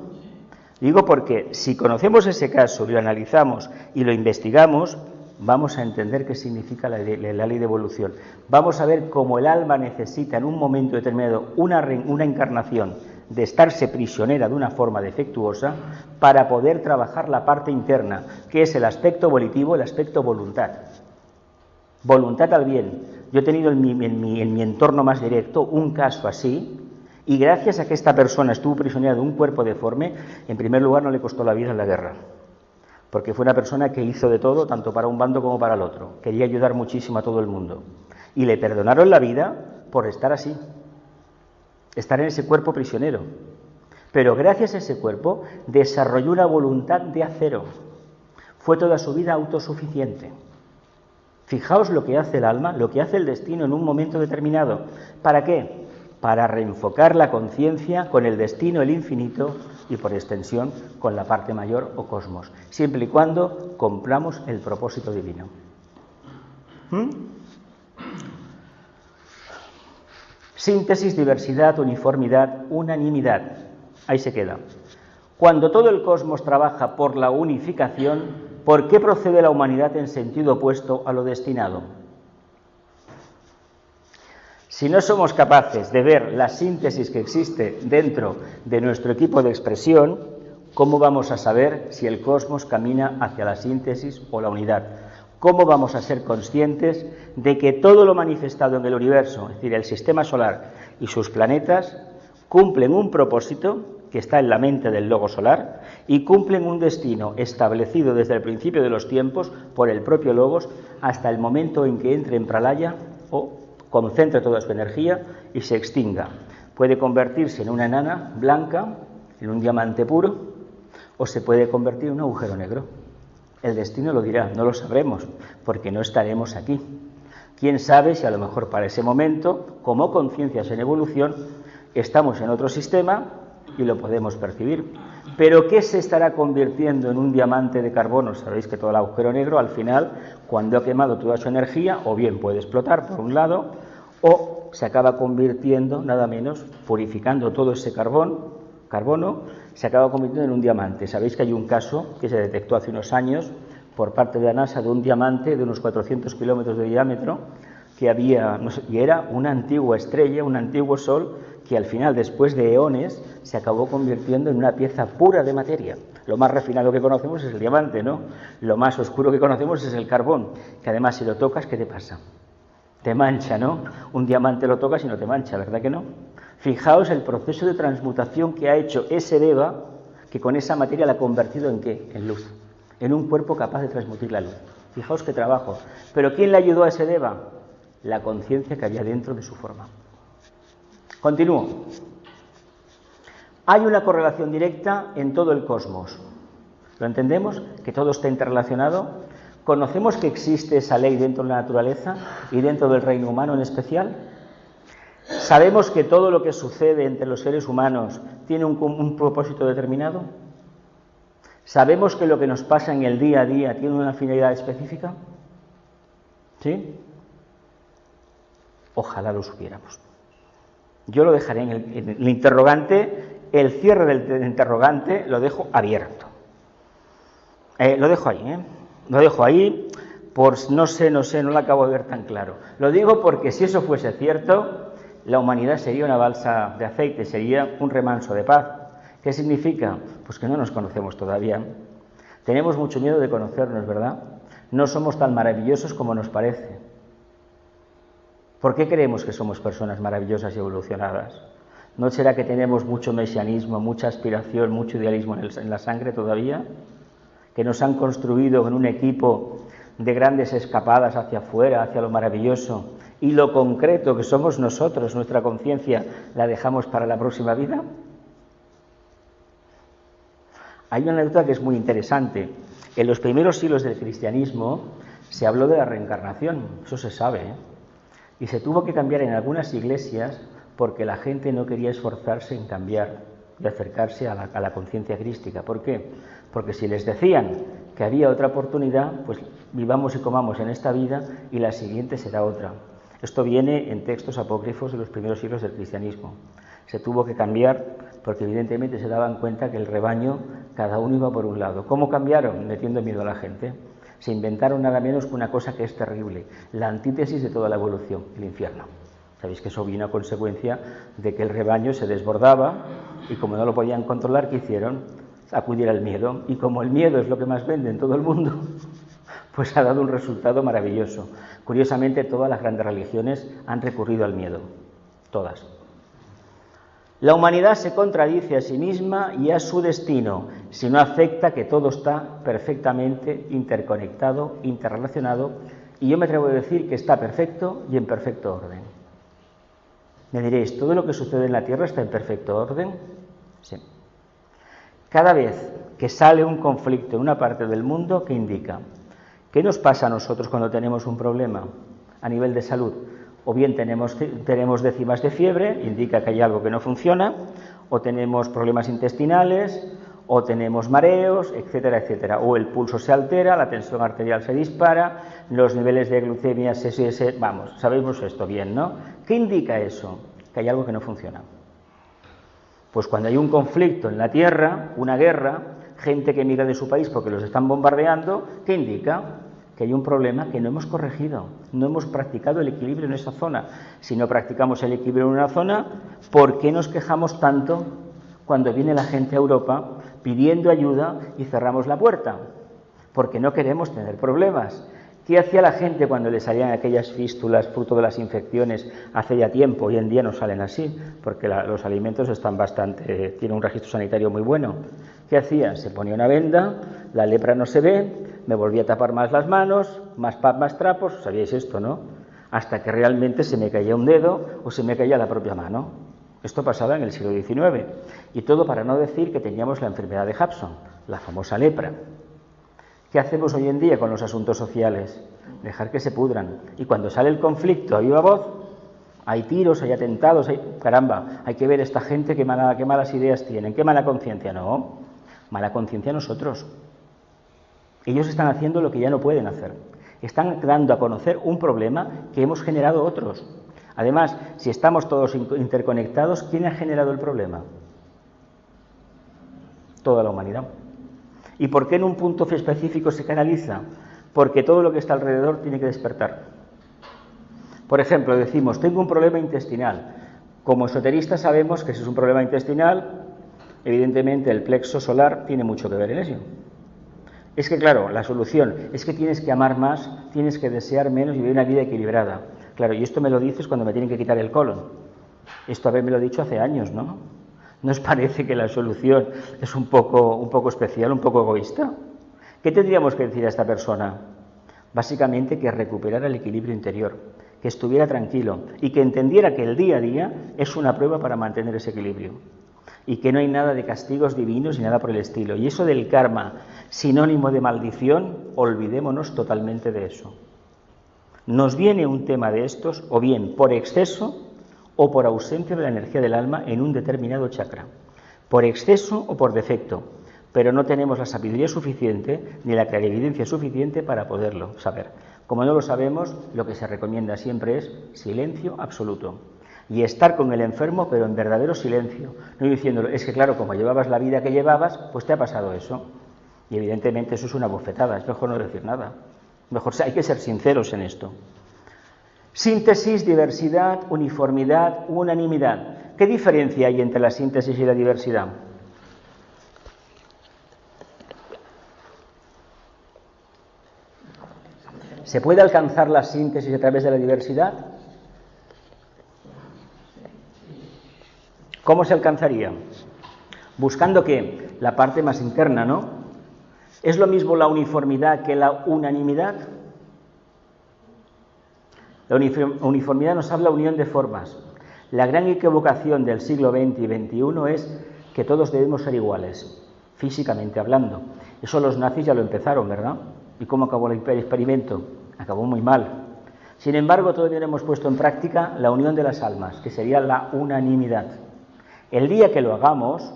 Digo porque si conocemos ese caso, lo analizamos y lo investigamos, vamos a entender qué significa la ley de evolución. Vamos a ver cómo el alma necesita en un momento determinado una encarnación de estarse prisionera de una forma defectuosa para poder trabajar la parte interna, que es el aspecto volitivo, el aspecto voluntad. Voluntad al bien. Yo he tenido en mi entorno más directo un caso así, Y gracias a que esta persona estuvo prisionera de un cuerpo deforme, en primer lugar no le costó la vida en la guerra, porque fue una persona que hizo de todo, tanto para un bando como para el otro. Quería ayudar muchísimo a todo el mundo. Y le perdonaron la vida por estar así, estar en ese cuerpo prisionero. Pero gracias a ese cuerpo desarrolló una voluntad de acero. Fue toda su vida autosuficiente. Fijaos lo que hace el alma, lo que hace el destino en un momento determinado. ¿Para qué? Para reenfocar la conciencia con el destino, el infinito, y por extensión con la parte mayor o cosmos, siempre y cuando cumplamos el propósito divino. Síntesis, diversidad, uniformidad, unanimidad. Ahí se queda. Cuando todo el cosmos trabaja por la unificación, ¿por qué procede la humanidad en sentido opuesto a lo destinado? Si no somos capaces de ver la síntesis que existe dentro de nuestro equipo de expresión, ¿cómo vamos a saber si el cosmos camina hacia la síntesis o la unidad? ¿Cómo vamos a ser conscientes de que todo lo manifestado en el universo, es decir, el sistema solar y sus planetas, cumplen un propósito que está en la mente del logo solar y cumplen un destino establecido desde el principio de los tiempos por el propio logos hasta el momento en que entre en pralaya o concentre toda su energía y se extinga? Puede convertirse en una enana blanca, en un diamante puro, o se puede convertir en un agujero negro. El destino lo dirá, no lo sabremos, porque no estaremos aquí. Quién sabe si a lo mejor para ese momento, como conciencias en evolución, estamos en otro sistema y lo podemos percibir. Pero ¿qué se estará convirtiendo en un diamante de carbono? Sabéis que todo el agujero negro, al final, cuando ha quemado toda su energía, o bien puede explotar por un lado, o se acaba convirtiendo, nada menos, purificando todo ese carbono, se acaba convirtiendo en un diamante. Sabéis que hay un caso que se detectó hace unos años por parte de la NASA de un diamante de unos 400 kilómetros de diámetro que había, y era una antigua estrella, un antiguo sol, que al final, después de eones, se acabó convirtiendo en una pieza pura de materia. Lo más refinado que conocemos es el diamante, ¿no? Lo más oscuro que conocemos es el carbón, que además si lo tocas, ¿qué te pasa? Te mancha, ¿no? Un diamante lo tocas y no te mancha, ¿verdad que no? Fijaos el proceso de transmutación que ha hecho ese Deva, que con esa materia la ha convertido ¿en qué? En luz, en un cuerpo capaz de transmutir la luz. Fijaos qué trabajo. ¿Pero quién le ayudó a ese Deva? La conciencia que había dentro de su forma. Continúo. Hay una correlación directa en todo el cosmos. ¿Lo entendemos? Que todo está interrelacionado. ¿Conocemos que existe esa ley dentro de la naturaleza y dentro del reino humano en especial? ¿Sabemos que todo lo que sucede entre los seres humanos tiene un propósito determinado? ¿Sabemos que lo que nos pasa en el día a día tiene una finalidad específica? ¿Sí? Ojalá lo supiéramos. Yo lo dejaré en el interrogante, el cierre del interrogante lo dejo abierto. Lo dejo ahí, Lo dejo ahí, no sé, no lo acabo de ver tan claro. Lo digo porque si eso fuese cierto, la humanidad sería una balsa de aceite, sería un remanso de paz. ¿Qué significa? Pues que no nos conocemos todavía. Tenemos mucho miedo de conocernos, ¿verdad? No somos tan maravillosos como nos parece. ¿Por qué creemos que somos personas maravillosas y evolucionadas? ¿No será que tenemos mucho mesianismo, mucha aspiración, mucho idealismo en la sangre todavía? Que nos han construido en un equipo de grandes escapadas hacia afuera, hacia lo maravilloso, y lo concreto que somos nosotros, nuestra conciencia, la dejamos para la próxima vida. Hay una anécdota que es muy interesante. En los primeros siglos del cristianismo se habló de la reencarnación, eso se sabe, y se tuvo que cambiar en algunas iglesias porque la gente no quería esforzarse en cambiar y acercarse a la conciencia crística. ¿Por qué? Porque si les decían que había otra oportunidad, pues vivamos y comamos en esta vida y la siguiente será otra. Esto viene en textos apócrifos de los primeros siglos del cristianismo. Se tuvo que cambiar porque evidentemente se daban cuenta que el rebaño, cada uno iba por un lado. ¿Cómo cambiaron? Metiendo miedo a la gente. Se inventaron nada menos que una cosa que es terrible, la antítesis de toda la evolución, el infierno. Sabéis que eso vino a consecuencia de que el rebaño se desbordaba y como no lo podían controlar, ¿qué hicieron? Acudir al miedo. Y como el miedo es lo que más vende en todo el mundo, pues ha dado un resultado maravilloso. Curiosamente, todas las grandes religiones han recurrido al miedo. Todas. La humanidad se contradice a sí misma y a su destino si no acepta que todo está perfectamente interconectado, interrelacionado, y yo me atrevo a decir que está perfecto y en perfecto orden. Me diréis, ¿todo lo que sucede en la Tierra está en perfecto orden? Sí. Cada vez que sale un conflicto en una parte del mundo, ¿qué indica? ¿Qué nos pasa a nosotros cuando tenemos un problema a nivel de salud? O bien tenemos décimas de fiebre, indica que hay algo que no funciona, o tenemos problemas intestinales, o tenemos mareos, etcétera, etcétera. O el pulso se altera, la tensión arterial se dispara, los niveles de glucemia vamos, sabemos esto bien, ¿no? ¿Qué indica eso? Que hay algo que no funciona. Pues cuando hay un conflicto en la Tierra, una guerra, gente que emigra de su país porque los están bombardeando, ¿qué indica? Que hay un problema que no hemos corregido, no hemos practicado el equilibrio en esa zona. Si no practicamos el equilibrio en una zona, ¿por qué nos quejamos tanto cuando viene la gente a Europa pidiendo ayuda y cerramos la puerta? Porque no queremos tener problemas. ¿Qué hacía la gente cuando le salían aquellas fístulas fruto de las infecciones hace ya tiempo? Hoy en día no salen así, porque los alimentos están tienen un registro sanitario muy bueno. ¿Qué hacía? Se ponía una venda, la lepra no se ve, me volvía a tapar más las manos, más trapos, sabíais esto, ¿no? Hasta que realmente se me caía un dedo o se me caía la propia mano. Esto pasaba en el siglo XIX. Y todo para no decir que teníamos la enfermedad de Hudson, la famosa lepra. ¿Qué hacemos hoy en día con los asuntos sociales? Dejar que se pudran. Y cuando sale el conflicto a viva voz, hay tiros, hay atentados, caramba, hay que ver esta gente qué malas ideas tienen, qué mala conciencia. No, mala conciencia nosotros. Ellos están haciendo lo que ya no pueden hacer. Están dando a conocer un problema que hemos generado otros. Además, si estamos todos interconectados, ¿quién ha generado el problema? Toda la humanidad. ¿Y por qué en un punto específico se canaliza? Porque todo lo que está alrededor tiene que despertar. Por ejemplo, decimos, tengo un problema intestinal. Como esoteristas sabemos que si es un problema intestinal, evidentemente el plexo solar tiene mucho que ver en eso. Es que, claro, la solución es que tienes que amar más, tienes que desear menos y vivir una vida equilibrada. Claro, y esto me lo dices cuando me tienen que quitar el colon. Esto haberme lo dicho hace años, ¿no? ¿No os parece que la solución es un poco especial, un poco egoísta? ¿Qué tendríamos que decir a esta persona? Básicamente que recuperara el equilibrio interior, que estuviera tranquilo y que entendiera que el día a día es una prueba para mantener ese equilibrio y que no hay nada de castigos divinos ni nada por el estilo. Y eso del karma, sinónimo de maldición, olvidémonos totalmente de eso. Nos viene un tema de estos o bien por exceso o por ausencia de la energía del alma en un determinado chakra, por exceso o por defecto, pero no tenemos la sabiduría suficiente ni la clarividencia suficiente para poderlo saber. Como no lo sabemos, lo que se recomienda siempre es silencio absoluto y estar con el enfermo, pero en verdadero silencio, no diciéndolo, es que claro, como llevabas la vida que llevabas, pues te ha pasado eso. Y evidentemente eso es una bofetada, es mejor no decir nada. Mejor hay que ser sinceros en esto. Síntesis, diversidad, uniformidad, unanimidad. ¿Qué diferencia hay entre la síntesis y la diversidad? ¿Se puede alcanzar la síntesis a través de la diversidad? ¿Cómo se alcanzaría? Buscando ¿qué? La parte más interna, ¿no? ¿Es lo mismo la uniformidad que la unanimidad? La uniformidad nos habla de unión de formas. La gran equivocación del siglo XX y XXI es que todos debemos ser iguales, físicamente hablando. Eso los nazis ya lo empezaron, ¿verdad? ¿Y cómo acabó el experimento? Acabó muy mal. Sin embargo, todavía no hemos puesto en práctica la unión de las almas, que sería la unanimidad. El día que lo hagamos,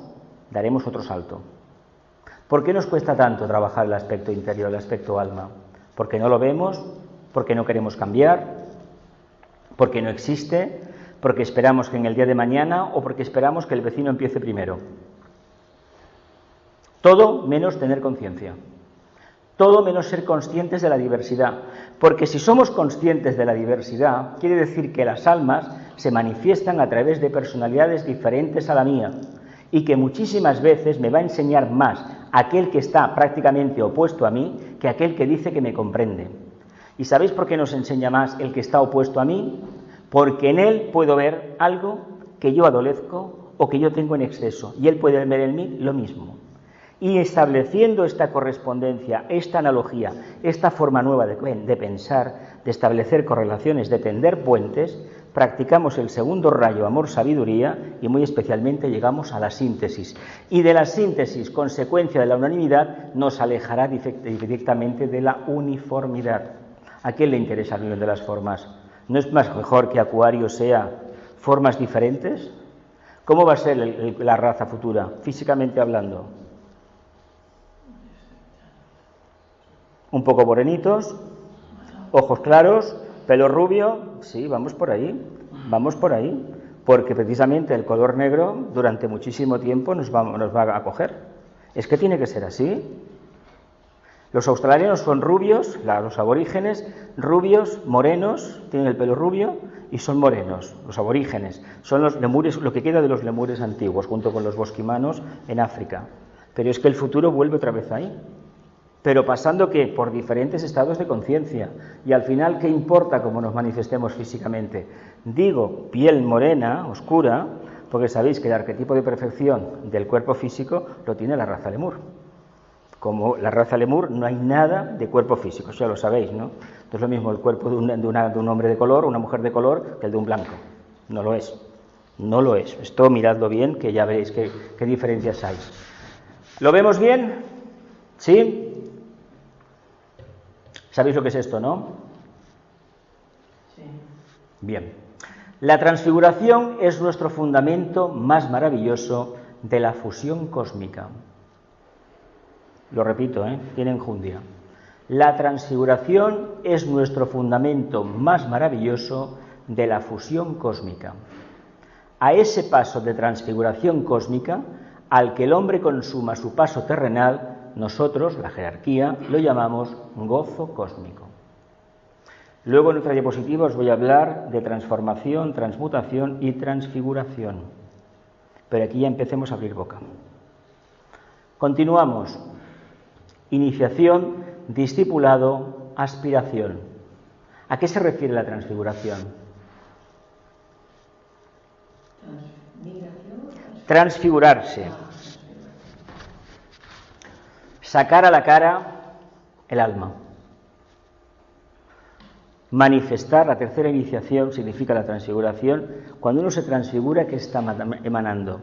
daremos otro salto. ¿Por qué nos cuesta tanto trabajar el aspecto interior, el aspecto alma? Porque no lo vemos, porque no queremos cambiar, porque no existe, porque esperamos que en el día de mañana o porque esperamos que el vecino empiece primero. Todo menos tener conciencia. Todo menos ser conscientes de la diversidad. Porque si somos conscientes de la diversidad, quiere decir que las almas se manifiestan a través de personalidades diferentes a la mía y que muchísimas veces me va a enseñar más aquel que está prácticamente opuesto a mí que aquel que dice que me comprende. ¿Y sabéis por qué nos enseña más el que está opuesto a mí? Porque en él puedo ver algo que yo adolezco o que yo tengo en exceso, y él puede ver en mí lo mismo. Y estableciendo esta correspondencia, esta analogía, esta forma nueva de pensar, de establecer correlaciones, de tender puentes, practicamos el segundo rayo, amor-sabiduría, y muy especialmente llegamos a la síntesis. Y de la síntesis, consecuencia de la unanimidad, nos alejará directamente de la uniformidad. ¿A quién le interesa el nivel de las formas? ¿No es más mejor que Acuario sea formas diferentes? ¿Cómo va a ser la raza futura, físicamente hablando? Un poco morenitos, ojos claros, pelo rubio, sí, vamos por ahí, porque precisamente el color negro durante muchísimo tiempo nos va a coger. Es que tiene que ser así. Los australianos son rubios, los aborígenes, rubios, morenos, tienen el pelo rubio y son morenos, los aborígenes. Son los lemures, lo que queda de los lemures antiguos, junto con los bosquimanos en África. Pero es que el futuro vuelve otra vez ahí. Pero pasando que por diferentes estados de conciencia. Y al final, ¿qué importa cómo nos manifestemos físicamente? Digo piel morena, oscura, porque sabéis que el arquetipo de perfección del cuerpo físico lo tiene la raza lemur. Como la raza lemur no hay nada de cuerpo físico, ya lo sabéis, ¿no? No es lo mismo el cuerpo de un hombre de color, una mujer de color, que el de un blanco. No lo es. No lo es. Esto miradlo bien, que ya veréis qué diferencias hay. ¿Lo vemos bien? ¿Sí? ¿Sabéis lo que es esto, no? Sí. Bien. La transfiguración es nuestro fundamento más maravilloso de la fusión cósmica. Lo repito, tiene enjundia. La transfiguración es nuestro fundamento más maravilloso de la fusión cósmica. A ese paso de transfiguración cósmica, al que el hombre consuma su paso terrenal, nosotros, la jerarquía, lo llamamos gozo cósmico. Luego en otra diapositiva os voy a hablar de transformación, transmutación y transfiguración. Pero aquí ya empecemos a abrir boca. Continuamos. Iniciación, discipulado, aspiración. ¿A qué se refiere la transfiguración? Transfigurarse. Sacar a la cara el alma. Manifestar, la tercera iniciación significa la transfiguración. Cuando uno se transfigura, ¿qué está emanando?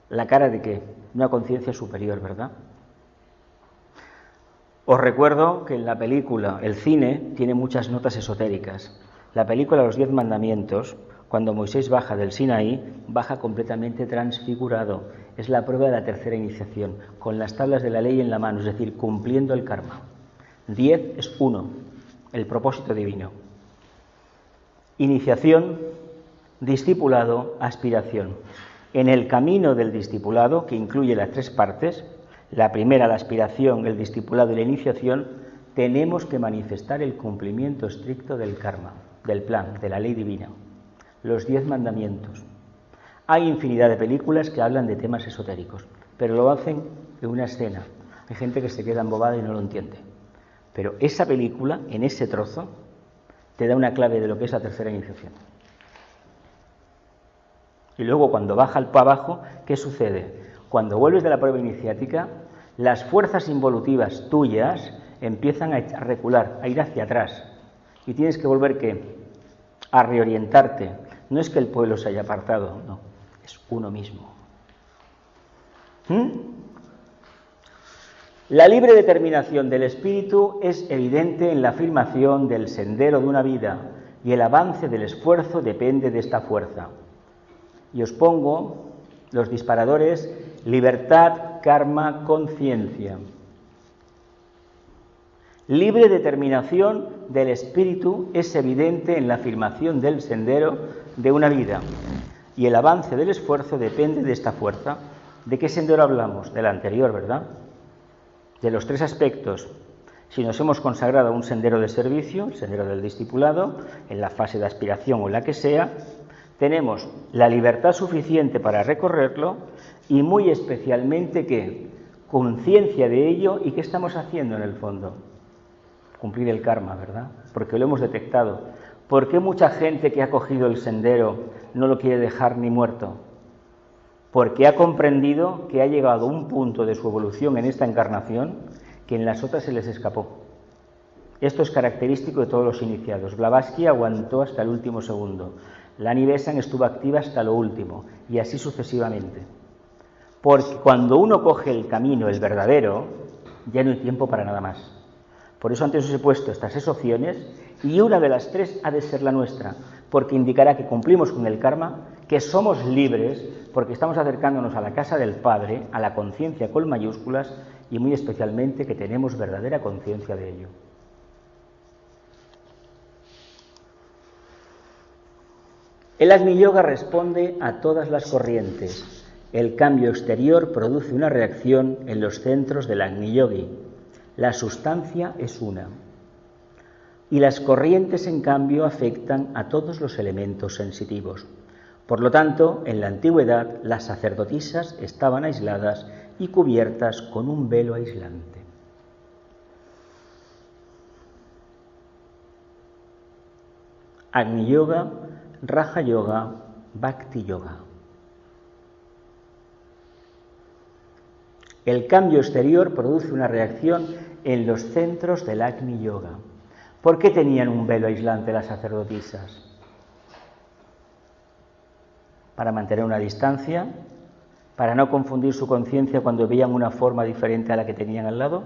¿La cara de qué? Una conciencia superior, ¿verdad? Os recuerdo que en la película, el cine, tiene muchas notas esotéricas. La película Los 10 Mandamientos, cuando Moisés baja del Sinaí, baja completamente transfigurado. Es la prueba de la tercera iniciación, con las tablas de la ley en la mano, es decir, cumpliendo el karma. 10 es 1, el propósito divino. Iniciación, discipulado, aspiración. En el camino del discipulado, que incluye las 3 partes, la primera, la aspiración, el discipulado y la iniciación, tenemos que manifestar el cumplimiento estricto del karma, del plan, de la ley divina. Los 10 mandamientos. Hay infinidad de películas que hablan de temas esotéricos, pero lo hacen en una escena. Hay gente que se queda embobada y no lo entiende. Pero esa película, en ese trozo, te da una clave de lo que es la tercera iniciación. Y luego, cuando baja para abajo, ¿qué sucede? Cuando vuelves de la prueba iniciática, las fuerzas involutivas tuyas empiezan a recular, a ir hacia atrás. Y tienes que volver, ¿qué? A reorientarte. No es que el pueblo se haya apartado, no, es uno mismo. La libre determinación del espíritu es evidente en la afirmación del sendero de una vida, y el avance del esfuerzo depende de esta fuerza. Y os pongo los disparadores: libertad, karma, conciencia. Libre determinación del espíritu es evidente en la afirmación del sendero de una vida, y el avance del esfuerzo depende de esta fuerza. ¿De qué sendero hablamos? Del anterior, ¿verdad? De los 3 aspectos. Si nos hemos consagrado a un sendero de servicio, el sendero del discipulado, en la fase de aspiración o la que sea, tenemos la libertad suficiente para recorrerlo y muy especialmente, ¿qué? Conciencia de ello. ¿Y qué estamos haciendo en el fondo? Cumplir el karma, ¿verdad? Porque lo hemos detectado. ¿Por qué mucha gente que ha cogido el sendero no lo quiere dejar ni muerto? porque ha comprendido que ha llegado a un punto de su evolución en esta encarnación que en las otras se les escapó. Esto es característico de todos los iniciados. Blavatsky aguantó hasta el último segundo. Lani Besan estuvo activa hasta lo último, y así sucesivamente. Porque cuando uno coge el camino, el verdadero, ya no hay tiempo para nada más. Por eso antes os he puesto estas 6 opciones, y una de las 3 ha de ser la nuestra, porque indicará que cumplimos con el karma, que somos libres, porque estamos acercándonos a la casa del Padre, a la conciencia con mayúsculas, y muy especialmente que tenemos verdadera conciencia de ello. El Agni Yoga responde a todas las corrientes. El cambio exterior produce una reacción en los centros del Agni Yogi. La sustancia es una. Y las corrientes, en cambio, afectan a todos los elementos sensitivos. Por lo tanto, en la antigüedad, las sacerdotisas estaban aisladas y cubiertas con un velo aislante. Agni Yoga, Raja Yoga, Bhakti Yoga. El cambio exterior produce una reacción en los centros del Agni Yoga. ¿Por qué tenían un velo aislante las sacerdotisas? Para mantener una distancia, para no confundir su conciencia cuando veían una forma diferente a la que tenían al lado.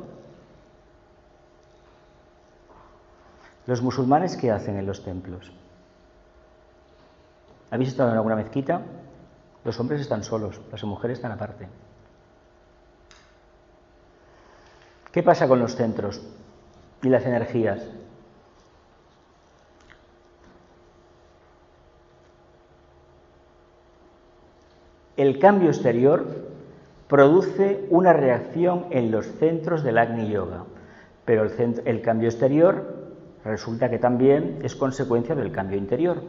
Los musulmanes, ¿qué hacen en los templos? ¿Habéis estado en alguna mezquita? Los hombres están solos, las mujeres están aparte. ¿Qué pasa con los centros y las energías? El cambio exterior produce una reacción en los centros del Agni Yoga, pero el cambio exterior resulta que también es consecuencia del cambio interior.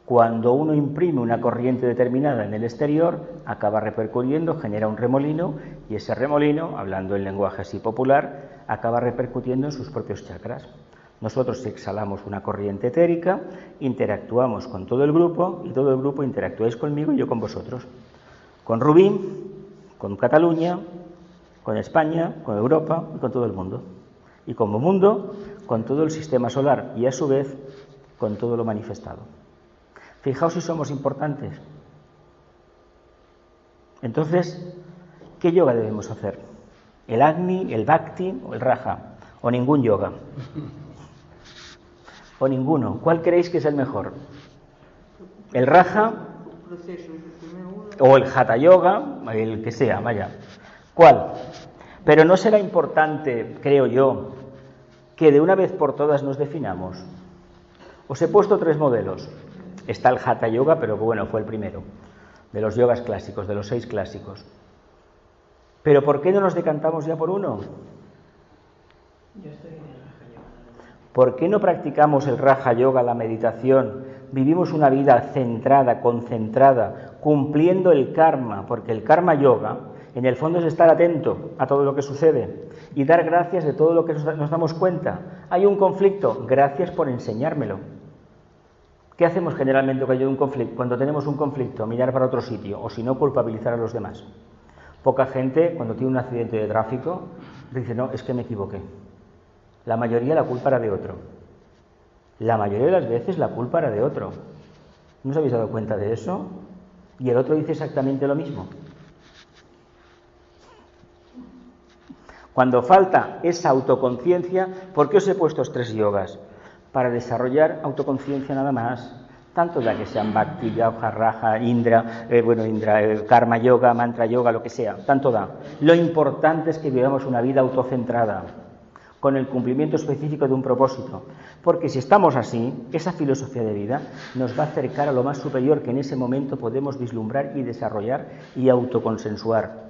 Cuando uno imprime una corriente determinada en el exterior, acaba repercutiendo, genera un remolino, y ese remolino, hablando en lenguaje así popular, acaba repercutiendo en sus propios chakras. Nosotros exhalamos una corriente etérica, interactuamos con todo el grupo, y todo el grupo interactuáis conmigo y yo con vosotros. Con Rubí, con Cataluña, con España, con Europa y con todo el mundo. Y como mundo, con todo el sistema solar y a su vez con todo lo manifestado. Fijaos si somos importantes. Entonces, ¿qué yoga debemos hacer? ¿El Agni, el Bhakti o el Raja? ¿O ningún yoga? ¿O ninguno? ¿Cuál creéis que es el mejor? ¿El Raja? ¿O el Hatha Yoga? El que sea, vaya. ¿Cuál? Pero no será importante, creo yo, que de una vez por todas nos definamos. Os he puesto 3 modelos. Está el Hatha Yoga, pero bueno, fue el primero, de los yogas clásicos, de los 6 clásicos. Pero ¿por qué no nos decantamos ya por uno? ¿Por qué no practicamos el Raja Yoga, la meditación? Vivimos una vida centrada, concentrada, cumpliendo el karma, porque el Karma Yoga, en el fondo, es estar atento a todo lo que sucede y dar gracias de todo lo que nos damos cuenta. Hay un conflicto, gracias por enseñármelo. ¿Qué hacemos generalmente cuando tenemos un conflicto? Mirar para otro sitio, o si no, culpabilizar a los demás. Poca gente, cuando tiene un accidente de tráfico, dice, no, es que me equivoqué. La mayoría la culpa era de otro. La mayoría de las veces la culpa era de otro. ¿No os habéis dado cuenta de eso? Y el otro dice exactamente lo mismo. Cuando falta esa autoconciencia, ¿por qué os he puesto estos 3 yogas? Para desarrollar autoconciencia nada más, tanto de que sean Bhakti, Yoga, Raja, Indra, Karma Yoga, Mantra Yoga, lo que sea, tanto da. Lo importante es que vivamos una vida autocentrada, con el cumplimiento específico de un propósito, porque si estamos así, esa filosofía de vida nos va a acercar a lo más superior que en ese momento podemos vislumbrar y desarrollar y autoconsensuar.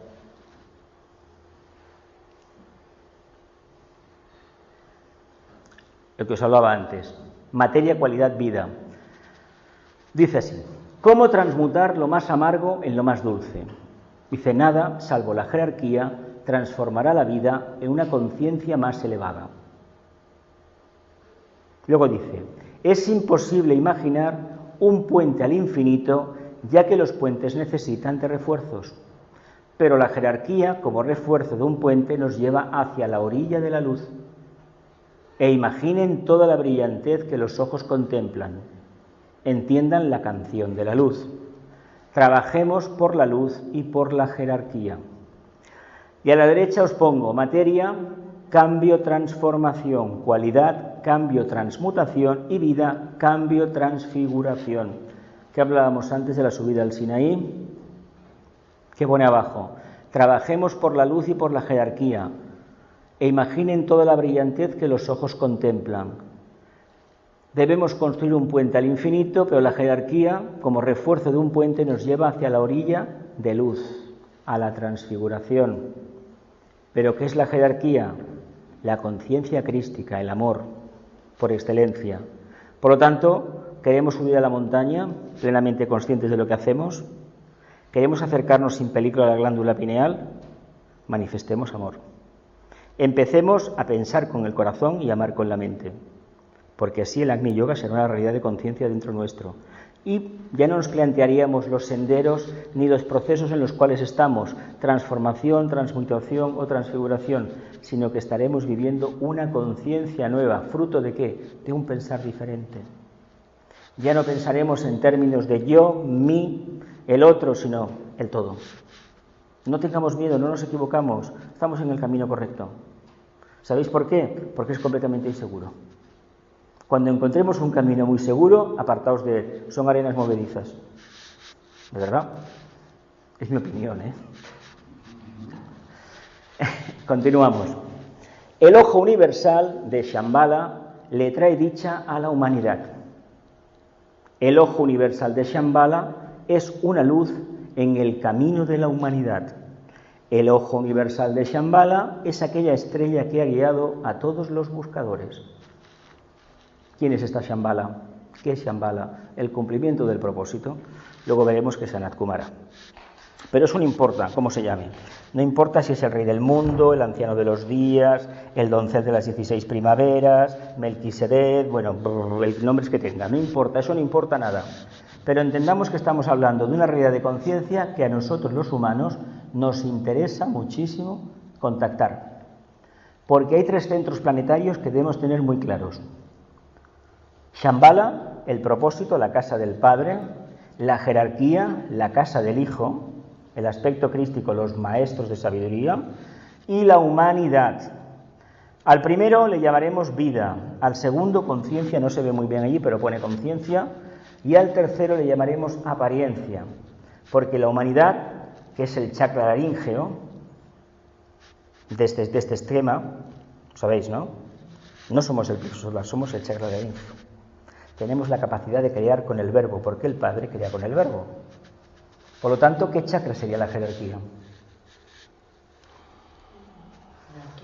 Lo que os hablaba antes, materia, cualidad, vida. Dice así, ¿cómo transmutar lo más amargo en lo más dulce? Dice, nada, salvo la jerarquía, transformará la vida en una conciencia más elevada. Luego dice, es imposible imaginar un puente al infinito ya que los puentes necesitan de refuerzos. Pero la jerarquía, como refuerzo de un puente, nos lleva hacia la orilla de la luz. E imaginen toda la brillantez que los ojos contemplan. Entiendan la canción de la luz. Trabajemos por la luz y por la jerarquía. Y a la derecha os pongo materia, cambio, transformación, cualidad, cambio, transmutación y vida, cambio, transfiguración. ¿Qué hablábamos antes de la subida al Sinaí? ¿Qué pone abajo? Trabajemos por la luz y por la jerarquía. E imaginen toda la brillantez que los ojos contemplan. Debemos construir un puente al infinito, pero la jerarquía, como refuerzo de un puente, nos lleva hacia la orilla de luz, a la transfiguración. ¿Pero qué es la jerarquía? La conciencia crística, el amor, por excelencia. Por lo tanto, ¿queremos subir a la montaña plenamente conscientes de lo que hacemos? ¿Queremos acercarnos sin peligro a la glándula pineal? Manifestemos amor. Empecemos a pensar con el corazón y amar con la mente, porque así el Agni Yoga será una realidad de conciencia dentro nuestro. Y ya no nos plantearíamos los senderos ni los procesos en los cuales estamos, transformación, transmutación o transfiguración, sino que estaremos viviendo una conciencia nueva. ¿Fruto de qué? De un pensar diferente. Ya no pensaremos en términos de yo, mí, el otro, sino el todo. No tengamos miedo, no nos equivocamos, estamos en el camino correcto. ¿Sabéis por qué? Porque es completamente inseguro. Cuando encontremos un camino muy seguro, apartaos de él. Son arenas movedizas. ¿De verdad? Es mi opinión, ¿eh? Continuamos. El ojo universal de Shambhala le trae dicha a la humanidad. El ojo universal de Shambhala es una luz en el camino de la humanidad. El ojo universal de Shambhala es aquella estrella que ha guiado a todos los buscadores. ¿Quién es esta Shambhala? ¿Qué es Shambhala? El cumplimiento del propósito. Luego veremos que es Sanat Kumara. Pero eso no importa cómo se llame. No importa si es el rey del mundo, el anciano de los días, el doncel de las 16 primaveras, Melquisedec, bueno, el nombre que tenga. No importa, eso no importa nada. Pero entendamos que estamos hablando de una realidad de conciencia que a nosotros los humanos nos interesa muchísimo contactar. Porque hay 3 centros planetarios que debemos tener muy claros. Shambhala, el propósito, la casa del Padre; la jerarquía, la casa del Hijo; el aspecto crístico, los maestros de sabiduría; y la humanidad. Al primero le llamaremos vida, al segundo conciencia, no se ve muy bien allí, pero pone conciencia, y al tercero le llamaremos apariencia, porque la humanidad, que es el chakra laríngeo, de este esquema, ¿sabéis, no? No somos el plexo solar, somos el chakra laríngeo. Tenemos la capacidad de crear con el verbo, porque el Padre crea con el verbo. Por lo tanto, ¿qué chakra sería la jerarquía?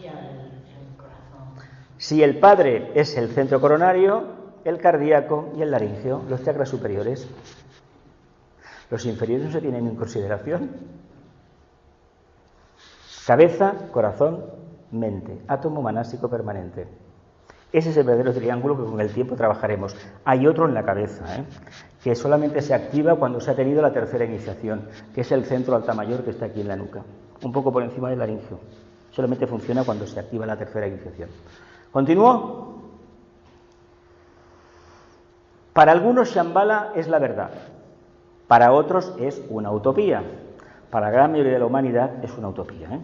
El corazón. Si el Padre es el centro coronario, el cardíaco y el laringeo, los chakras superiores. Los inferiores no se tienen en consideración. Cabeza, corazón, mente, átomo manásico permanente. Ese es el verdadero triángulo que con el tiempo trabajaremos. Hay otro en la cabeza, que solamente se activa cuando se ha tenido la tercera iniciación, que es el centro alta mayor que está aquí en la nuca, un poco por encima del laringio. Solamente funciona cuando se activa la tercera iniciación. ¿Continúo? Para algunos Shambhala es la verdad, para otros es una utopía. Para la gran mayoría de la humanidad es una utopía.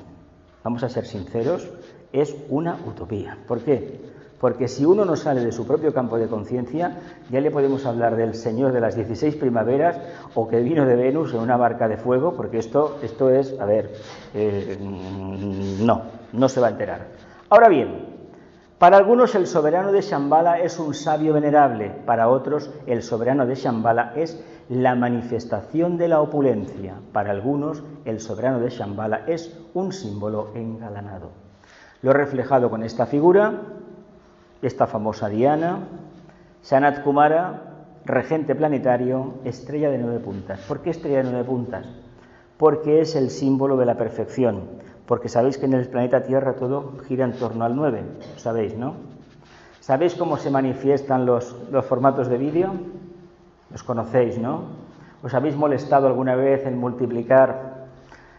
Vamos a ser sinceros, es una utopía. ¿Por qué? Porque si uno no sale de su propio campo de conciencia, ya le podemos hablar del señor de las 16 primaveras o que vino de Venus en una barca de fuego, porque esto es, no se va a enterar. Ahora bien, para algunos el soberano de Shambhala es un sabio venerable, para otros el soberano de Shambhala es la manifestación de la opulencia, para algunos el soberano de Shambhala es un símbolo engalanado. Lo he reflejado con esta figura, esta famosa Diana, Sanat Kumara, regente planetario, estrella de 9 puntas. ¿Por qué estrella de 9 puntas? Porque es el símbolo de la perfección. Porque sabéis que en el planeta Tierra todo gira en torno al 9, ¿sabéis, no? ¿Sabéis cómo se manifiestan los formatos de vídeo? Los conocéis, ¿no? ¿Os habéis molestado alguna vez en multiplicar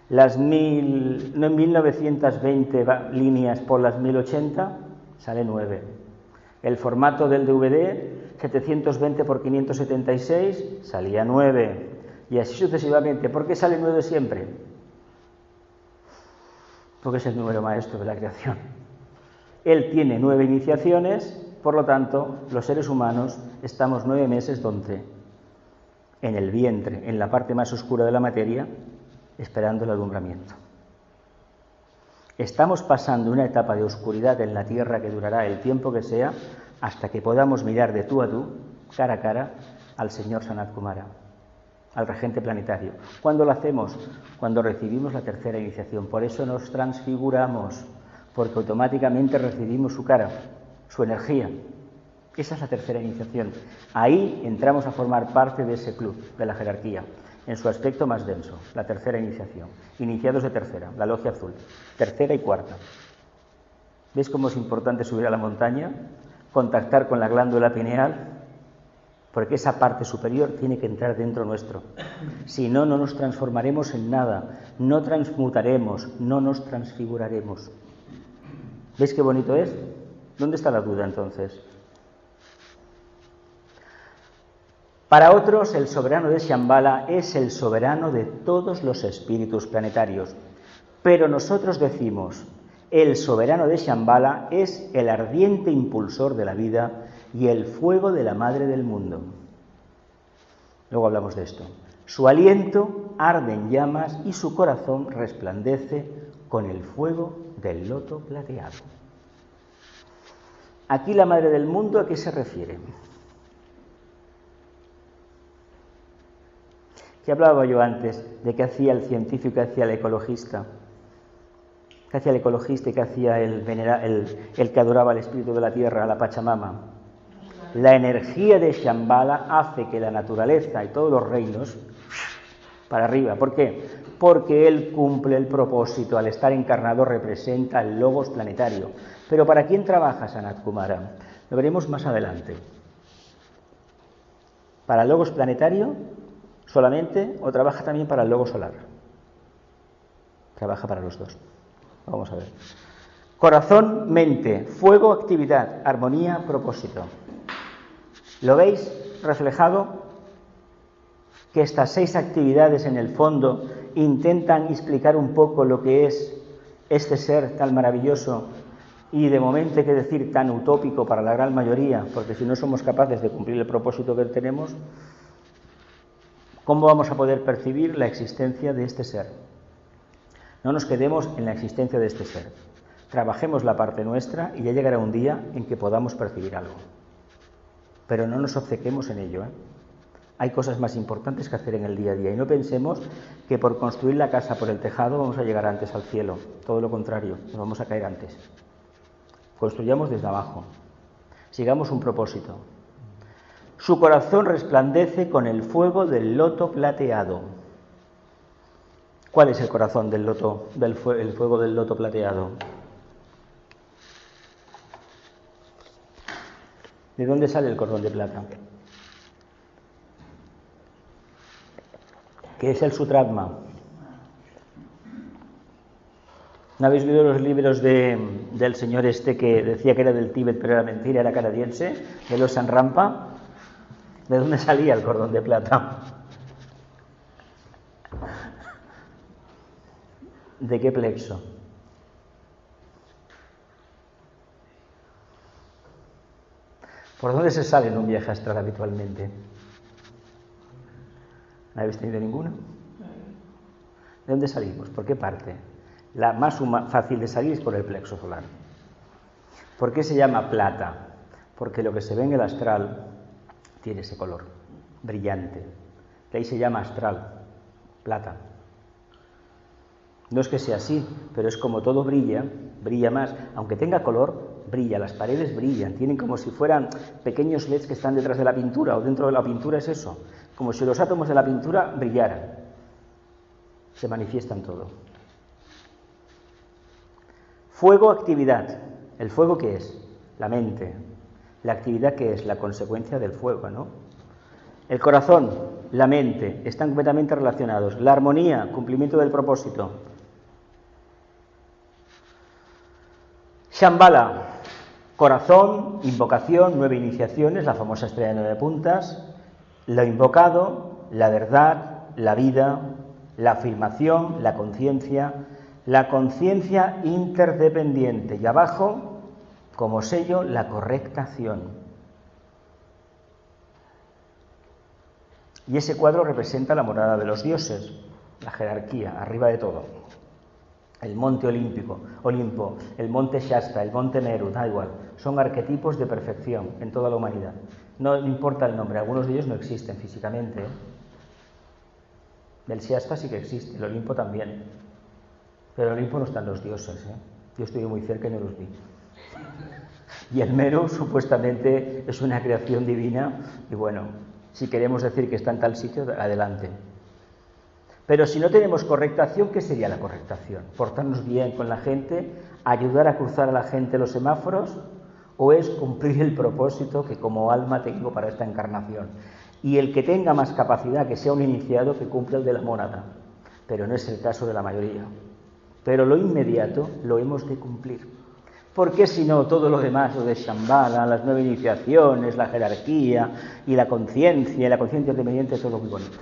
las 1920 líneas por las 1080? Sale 9. El formato del DVD, 720 por 576, salía 9. Y así sucesivamente. ¿Por qué sale 9 siempre? Porque es el número maestro de la creación. Él tiene 9 iniciaciones, por lo tanto, los seres humanos estamos 9 meses donde, en el vientre, en la parte más oscura de la materia, esperando el alumbramiento. Estamos pasando una etapa de oscuridad en la Tierra que durará el tiempo que sea, hasta que podamos mirar de tú a tú, cara a cara, al señor Sanat Kumara, al regente planetario. ¿Cuándo lo hacemos? Cuando recibimos la tercera iniciación. Por eso nos transfiguramos, porque automáticamente recibimos su cara, su energía. Esa es la tercera iniciación. Ahí entramos a formar parte de ese club, de la jerarquía, en su aspecto más denso, la tercera iniciación. Iniciados de tercera, la logia azul, tercera y cuarta. ¿Ves cómo es importante subir a la montaña? Contactar con la glándula pineal, porque esa parte superior tiene que entrar dentro nuestro. Si no, no nos transformaremos en nada, no transmutaremos, no nos transfiguraremos. ¿Ves qué bonito es? ¿Dónde está la duda entonces? Para otros, el soberano de Shambhala es el soberano de todos los espíritus planetarios, pero nosotros decimos, el soberano de Shambhala es el ardiente impulsor de la vida y el fuego de la madre del mundo. Luego hablamos de esto. Su aliento arde en llamas y su corazón resplandece con el fuego del loto plateado. Aquí la madre del mundo, ¿a qué se refiere? ¿Qué hablaba yo antes de qué hacía el científico y qué hacía el ecologista? ¿Qué hacía el ecologista y qué hacía el que adoraba al espíritu de la tierra, a la Pachamama? La energía de Shambhala hace que la naturaleza y todos los reinos para arriba. ¿Por qué? Porque él cumple el propósito. Al estar encarnado representa el logos planetario. Pero ¿para quién trabaja Sanat Kumara? Lo veremos más adelante. ¿Para el logos planetario solamente o trabaja también para el logos solar? Trabaja para los dos. Vamos a ver. Corazón, mente, fuego, actividad, armonía, propósito. ¿Lo veis reflejado? Que estas 6 actividades en el fondo intentan explicar un poco lo que es este ser tan maravilloso y de momento hay que decir tan utópico para la gran mayoría, porque si no somos capaces de cumplir el propósito que tenemos, ¿cómo vamos a poder percibir la existencia de este ser? No nos quedemos en la existencia de este ser. Trabajemos la parte nuestra y ya llegará un día en que podamos percibir algo. Pero no nos obcequemos en ello, ¿eh? Hay cosas más importantes que hacer en el día a día y no pensemos que por construir la casa por el tejado vamos a llegar antes al cielo. Todo lo contrario, nos vamos a caer antes. Construyamos desde abajo. Sigamos un propósito. Su corazón resplandece con el fuego del loto plateado. ¿Cuál es el corazón del loto, el fuego del loto plateado? ¿De dónde sale el cordón de plata? ¿Qué es el Sutratma? ¿No habéis leído los libros del señor este que decía que era del Tíbet pero era mentira, era canadiense, de los Sanrampa? ¿De dónde salía el cordón de plata? ¿De qué plexo? ¿Por dónde se sale en un viaje astral habitualmente? ¿No habéis tenido ninguno? ¿De dónde salimos? ¿Por qué parte? La más fácil de salir es por el plexo solar. ¿Por qué se llama plata? Porque lo que se ve en el astral tiene ese color brillante. De ahí se llama astral, plata. No es que sea así, pero es como todo brilla, brilla más. Aunque tenga color, brilla, las paredes brillan, tienen como si fueran pequeños LEDs que están detrás de la pintura, o dentro de la pintura es eso, como si los átomos de la pintura brillaran. Se manifiestan todo. Fuego, actividad. ¿El fuego qué es? La mente. La actividad, ¿qué es? La consecuencia del fuego, ¿no? El corazón, la mente, están completamente relacionados. La armonía, cumplimiento del propósito. Shambhala, corazón, invocación, 9 iniciaciones, la famosa estrella de 9 puntas, lo invocado, la verdad, la vida, la afirmación, la conciencia interdependiente y abajo, como sello, la correcta acción. Y ese cuadro representa la morada de los dioses, la jerarquía, arriba de todo. El monte Olimpo, el monte Shasta, el monte Meru, da igual, son arquetipos de perfección en toda la humanidad. No importa el nombre, algunos de ellos no existen físicamente. El Shasta sí que existe, el Olimpo también. Pero el Olimpo no están los dioses, Yo estuve muy cerca y no los vi. Y el Meru supuestamente es una creación divina y bueno, si queremos decir que está en tal sitio, adelante. Pero si no tenemos correcta acción, ¿qué sería la correcta acción? ¿Portarnos bien con la gente? ¿Ayudar a cruzar a la gente los semáforos? ¿O es cumplir el propósito que como alma tengo para esta encarnación? Y el que tenga más capacidad, que sea un iniciado, que cumpla el de la mónada. Pero no es el caso de la mayoría. Pero lo inmediato lo hemos de cumplir. Porque si no, todo lo demás, lo de Shambhala, las 9 iniciaciones, la jerarquía y la conciencia independiente, es todo muy bonito.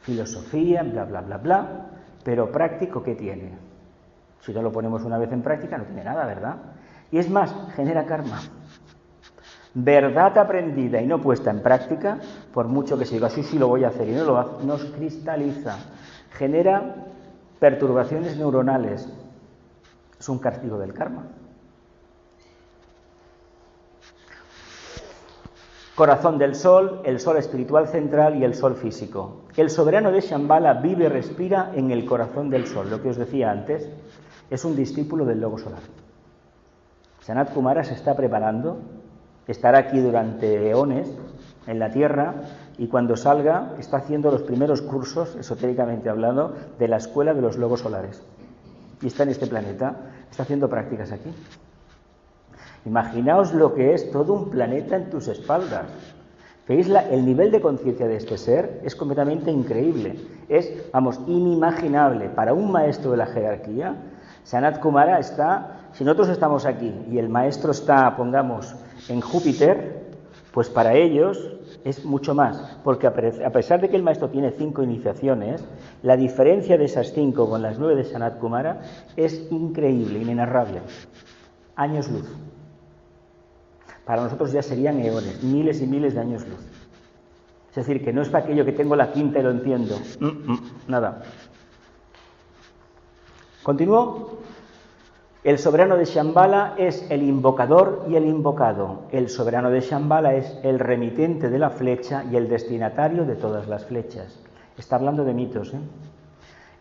Filosofía, bla, bla, bla, bla, pero práctico, ¿qué tiene? Si no lo ponemos una vez en práctica, no tiene nada, ¿verdad? Y es más, genera karma. Verdad aprendida y no puesta en práctica, por mucho que se diga, sí, lo voy a hacer, y no lo hace, nos cristaliza, genera perturbaciones neuronales. Es un castigo del karma. Corazón del sol, el sol espiritual central y el sol físico. El soberano de Shambhala vive y respira en el corazón del sol. Lo que os decía antes, es un discípulo del logo solar. Sanat Kumara se está preparando, estará aquí durante eones en la Tierra y cuando salga está haciendo los primeros cursos, esotéricamente hablando, de la escuela de los logos solares. Y está en este planeta, está haciendo prácticas aquí. Imaginaos lo que es todo un planeta en tus espaldas. ¿Veis? El nivel de conciencia de este ser es completamente increíble. Es, inimaginable. Para un maestro de la jerarquía, Sanat Kumara está, si nosotros estamos aquí y el maestro está, pongamos, en Júpiter, pues para ellos es mucho más. Porque a pesar de que el maestro tiene 5 iniciaciones, la diferencia de esas 5 con las 9 de Sanat Kumara es increíble, inenarrable. Años luz. Para nosotros ya serían eones, miles y miles de años luz. Es decir, que no es para aquello que tengo la quinta y lo entiendo. Nada. ¿Continúo? El soberano de Shambhala es el invocador y el invocado. El soberano de Shambhala es el remitente de la flecha y el destinatario de todas las flechas. Está hablando de mitos,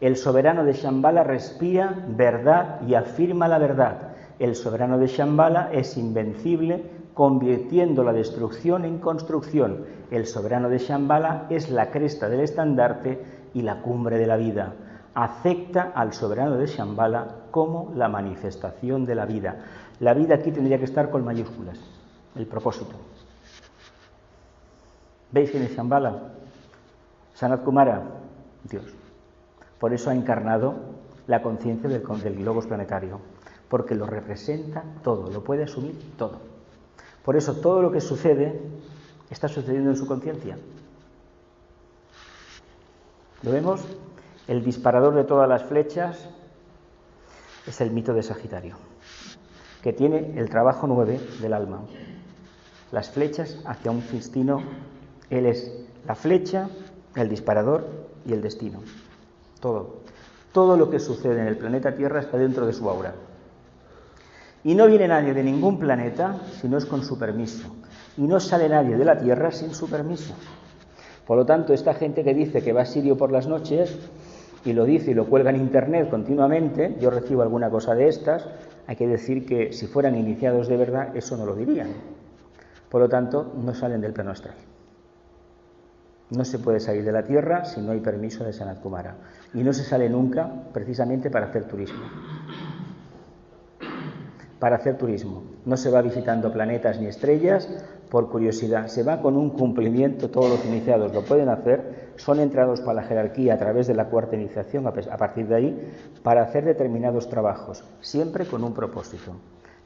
El soberano de Shambhala respira verdad y afirma la verdad. El soberano de Shambhala es invencible, convirtiendo la destrucción en construcción. El soberano de Shambhala es la cresta del estandarte y la cumbre de la vida. Acepta al soberano de Shambhala como la manifestación de la vida. La vida aquí tendría que estar con mayúsculas, el propósito. ¿Veis quién es Shambhala? Sanat Kumara, Dios. Por eso ha encarnado la conciencia del logos planetario, porque lo representa todo, lo puede asumir todo. Por eso todo lo que sucede está sucediendo en su conciencia. ¿Lo vemos? El disparador de todas las flechas es el mito de Sagitario, que tiene el trabajo 9 del alma. Las flechas hacia un destino. Él es la flecha, el disparador y el destino. Todo. Todo lo que sucede en el planeta Tierra está dentro de su aura. Y no viene nadie de ningún planeta si no es con su permiso. Y no sale nadie de la Tierra sin su permiso. Por lo tanto, esta gente que dice que va a Sirio por las noches, y lo dice y lo cuelga en Internet continuamente, yo recibo alguna cosa de estas, hay que decir que si fueran iniciados de verdad, eso no lo dirían. Por lo tanto, no salen del plano astral. No se puede salir de la Tierra si no hay permiso de Sanat Kumara. Y no se sale nunca, precisamente para hacer turismo. Para hacer turismo. No se va visitando planetas ni estrellas por curiosidad. Se va con un cumplimiento, todos los iniciados lo pueden hacer, son entrados para la jerarquía a través de la cuarta iniciación, a partir de ahí, para hacer determinados trabajos, siempre con un propósito.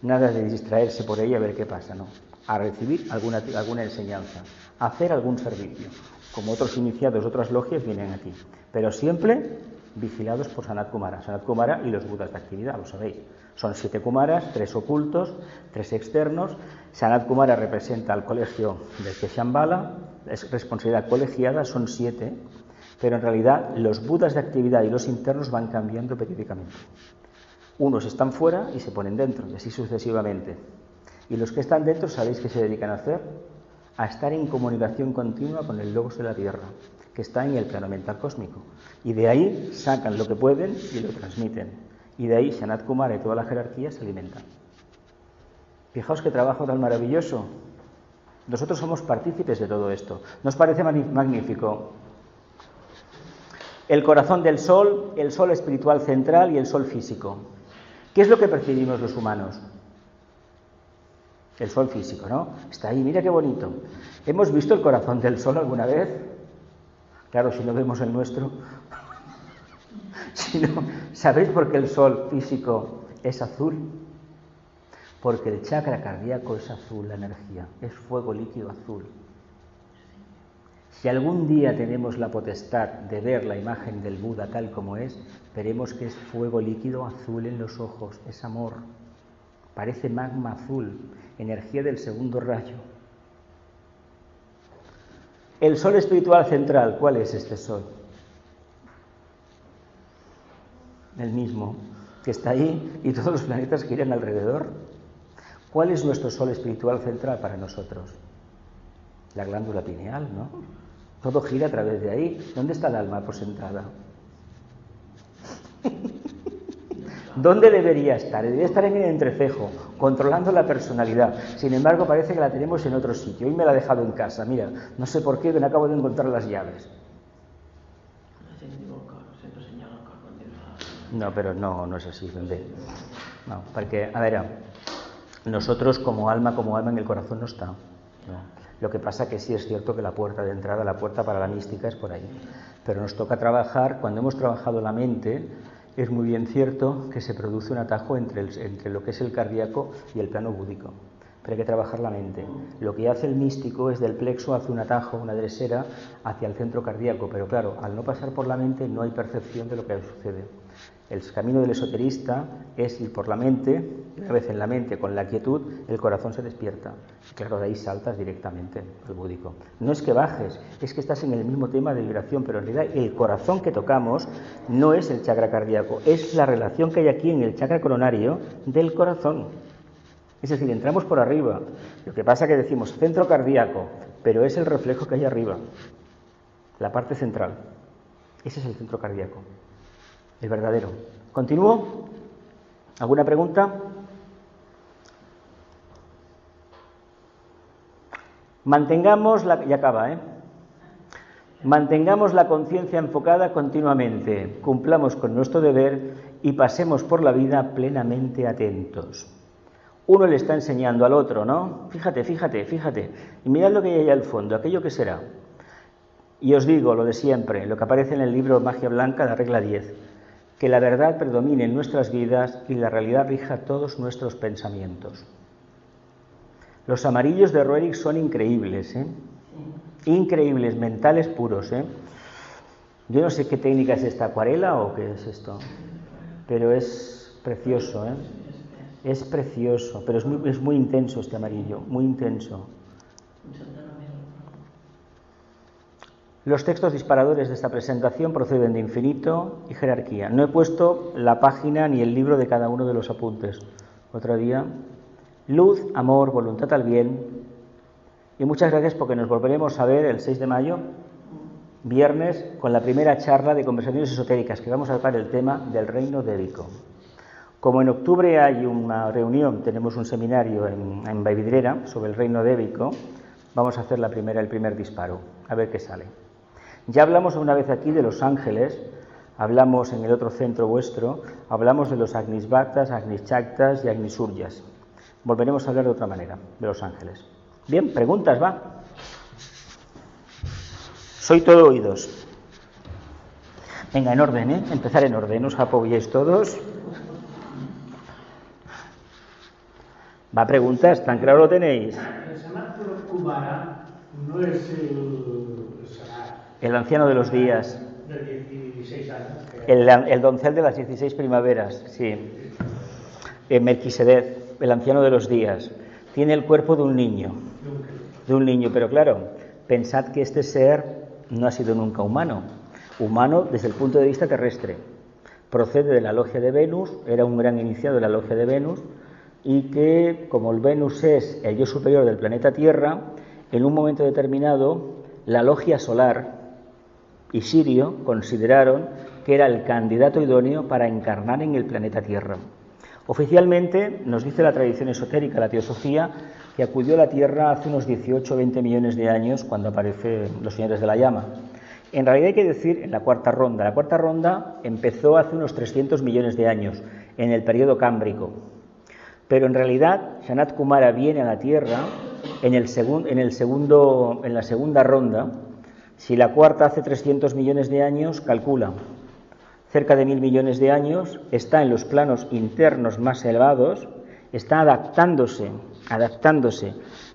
Nada de distraerse por ahí a ver qué pasa, no. A recibir alguna enseñanza, a hacer algún servicio, como otros iniciados de otras logias vienen aquí, pero siempre vigilados por Sanat Kumara. Sanat Kumara y los Budas de actividad, lo sabéis. Son 7 Kumaras, 3 ocultos, 3 externos. Sanat Kumara representa al colegio del Shambhala, es responsabilidad colegiada, son 7, pero en realidad los Budas de actividad y los internos van cambiando periódicamente. Unos están fuera y se ponen dentro, y así sucesivamente. Y los que están dentro, ¿sabéis qué se dedican a hacer? A estar en comunicación continua con el Logos de la Tierra, que está en el plano mental cósmico. Y de ahí sacan lo que pueden y lo transmiten. Y de ahí Sanat Kumara y toda la jerarquía se alimentan. Fijaos qué trabajo tan maravilloso. Nosotros somos partícipes de todo esto. ¿Nos parece magnífico? El corazón del sol, el sol espiritual central y el sol físico. ¿Qué es lo que percibimos los humanos? El sol físico, ¿no? Está ahí, mira qué bonito. ¿Hemos visto el corazón del sol alguna vez? Claro, si no vemos el nuestro. Si no, ¿sabéis por qué el sol físico es azul? Porque el chakra cardíaco es azul, la energía, es fuego líquido azul. Si algún día tenemos la potestad de ver la imagen del Buda tal como es, veremos que es fuego líquido azul en los ojos, es amor. Parece magma azul, energía del segundo rayo. El sol espiritual central, ¿cuál es este sol? El mismo, que está ahí y todos los planetas giran alrededor. ¿Cuál es nuestro sol espiritual central para nosotros? La glándula pineal, ¿no? Todo gira a través de ahí. ¿Dónde está el alma concentrada? ¿Dónde debería estar? Debería estar en el entrecejo, controlando la personalidad. Sin embargo, parece que la tenemos en otro sitio. Hoy me la he dejado en casa, mira, no sé por qué, me acabo de encontrar las llaves. No, pero no es así. No, porque, a ver, nosotros como alma en el corazón no está. No. Lo que pasa que sí es cierto que la puerta de entrada, la puerta para la mística es por ahí. Pero nos toca trabajar, cuando hemos trabajado la mente, es muy bien cierto que se produce un atajo entre lo que es el cardíaco y el plano búdico. Pero hay que trabajar la mente. Lo que hace el místico es del plexo, hace un atajo, una dresera hacia el centro cardíaco. Pero claro, al no pasar por la mente no hay percepción de lo que sucede. El camino del esoterista es ir por la mente, una vez en la mente con la quietud, el corazón se despierta. Y claro, de ahí saltas directamente al búdico. No es que bajes, es que estás en el mismo tema de vibración, pero en realidad el corazón que tocamos no es el chakra cardíaco, es la relación que hay aquí en el chakra coronario del corazón. Es decir, entramos por arriba. Lo que pasa es que decimos centro cardíaco, pero es el reflejo que hay arriba, la parte central. Ese es el centro cardíaco. El verdadero. ¿Continúo? ¿Alguna pregunta? Mantengamos Mantengamos la conciencia enfocada continuamente, cumplamos con nuestro deber y pasemos por la vida plenamente atentos. Uno le está enseñando al otro, ¿no? Fíjate. Y mirad lo que hay ahí al fondo, aquello que será. Y os digo lo de siempre, lo que aparece en el libro Magia Blanca, la regla 10. Que la verdad predomine en nuestras vidas y la realidad rija todos nuestros pensamientos. Los amarillos de Roerich son increíbles, ¿eh? Increíbles, mentales puros, ¿eh? Yo no sé qué técnica es esta, acuarela o qué es esto, pero es precioso, ¿eh? Es precioso, pero es muy intenso este amarillo, muy intenso. Los textos disparadores de esta presentación proceden de Infinito y Jerarquía. No he puesto la página ni el libro de cada uno de los apuntes. Otro día. Luz, amor, voluntad al bien. Y muchas gracias porque nos volveremos a ver el 6 de mayo, viernes, con la primera charla de conversaciones esotéricas, que vamos a tratar el tema del reino débico. Como en octubre hay una reunión, tenemos un seminario en Vallvidrera sobre el reino débico, vamos a hacer el primer disparo, a ver qué sale. Ya hablamos una vez aquí de los ángeles, hablamos en el otro centro vuestro, hablamos de los Agnisbhatas, Agnischaktas y Agnisurjas. Volveremos a hablar de otra manera, de los ángeles. Bien, preguntas, va. Soy todo oídos. Venga, en orden, ¿eh? Empezar en orden, os apoyéis todos. Va, preguntas, ¿tan claro lo tenéis? El Sanat Kumara no es el Sanat. El anciano de los días. De 16 años. El doncel de las 16 primaveras, sí. Melquisedec, el anciano de los días. Tiene el cuerpo de un niño. De un niño, pero claro, pensad que este ser no ha sido nunca humano. Humano desde el punto de vista terrestre. Procede de la logia de Venus, era un gran iniciado de la logia de Venus, y que, como el Venus es el yo superior del planeta Tierra, en un momento determinado, la logia solar y Sirio consideraron que era el candidato idóneo para encarnar en el planeta Tierra. Oficialmente, nos dice la tradición esotérica, la teosofía, que acudió a la Tierra hace unos 18 o 20 millones de años, cuando aparecen los señores de la llama. En realidad hay que decir en la cuarta ronda. La cuarta ronda empezó hace unos 300 millones de años, en el periodo cámbrico. Pero en realidad, Sanat Kumara viene a la Tierra en la segunda ronda. Si la cuarta hace 300 millones de años, calcula. Cerca de 1000 millones de años, está en los planos internos más elevados, está adaptándose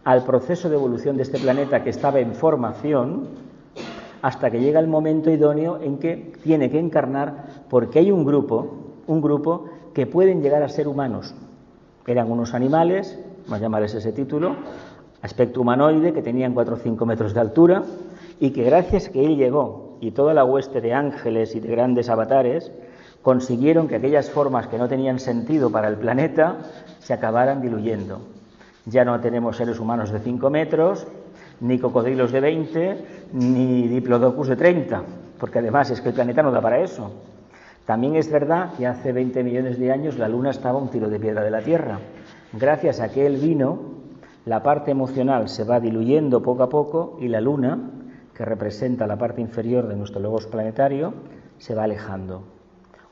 al proceso de evolución de este planeta que estaba en formación, hasta que llega el momento idóneo en que tiene que encarnar, porque hay un grupo que pueden llegar a ser humanos. Eran unos animales, vamos a llamarles ese título, aspecto humanoide, que tenían 4 o 5 metros de altura, y que gracias a que él llegó y toda la hueste de ángeles y de grandes avatares consiguieron que aquellas formas que no tenían sentido para el planeta se acabaran diluyendo. Ya no tenemos seres humanos de 5 metros, ni cocodrilos de 20, ni diplodocus de 30, porque además es que el planeta no da para eso. También es verdad que hace 20 millones de años la Luna estaba a un tiro de piedra de la Tierra. Gracias a que él vino, la parte emocional se va diluyendo poco a poco y la Luna, que representa la parte inferior de nuestro logos planetario, se va alejando.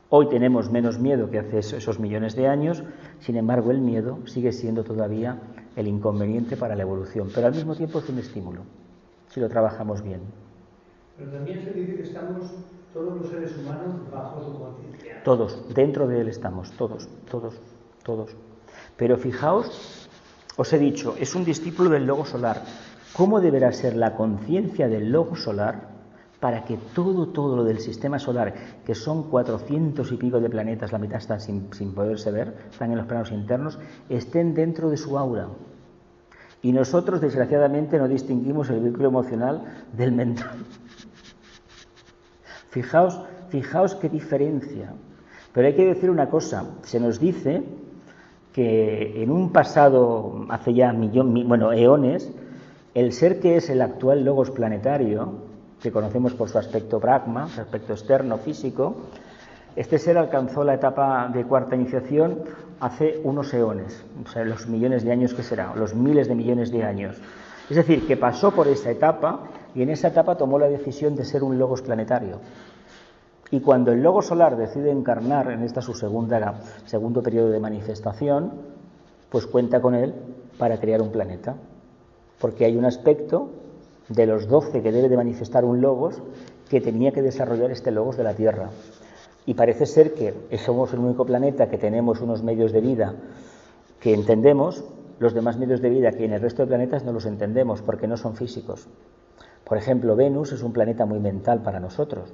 Hoy tenemos menos miedo que hace esos millones de años, sin embargo el miedo sigue siendo todavía el inconveniente para la evolución, pero al mismo tiempo es un estímulo, si lo trabajamos bien. Pero también se dice que estamos todos los seres humanos bajo su conciencia. Todos, dentro de él estamos, todos. Pero fijaos, os he dicho, es un discípulo del logo solar. ¿Cómo deberá ser la conciencia del logo solar para que todo lo del sistema solar, que son 400 y pico de planetas, la mitad están sin poderse ver, están en los planos internos, estén dentro de su aura? Y nosotros, desgraciadamente, no distinguimos el vínculo emocional del mental. Fijaos qué diferencia. Pero hay que decir una cosa, se nos dice que en un pasado, hace ya eones, el ser que es el actual logos planetario, que conocemos por su aspecto pragma, su aspecto externo, físico, este ser alcanzó la etapa de cuarta iniciación hace unos eones, o sea, los millones de años que será, los miles de millones de años. Es decir, que pasó por esa etapa y en esa etapa tomó la decisión de ser un logos planetario. Y cuando el logo solar decide encarnar en esta su segundo periodo de manifestación, pues cuenta con él para crear un planeta. Porque hay un aspecto de los 12 que debe de manifestar un logos que tenía que desarrollar este logos de la Tierra. Y parece ser que somos el único planeta que tenemos unos medios de vida que entendemos, los demás medios de vida que en el resto de planetas no los entendemos porque no son físicos. Por ejemplo, Venus es un planeta muy mental para nosotros,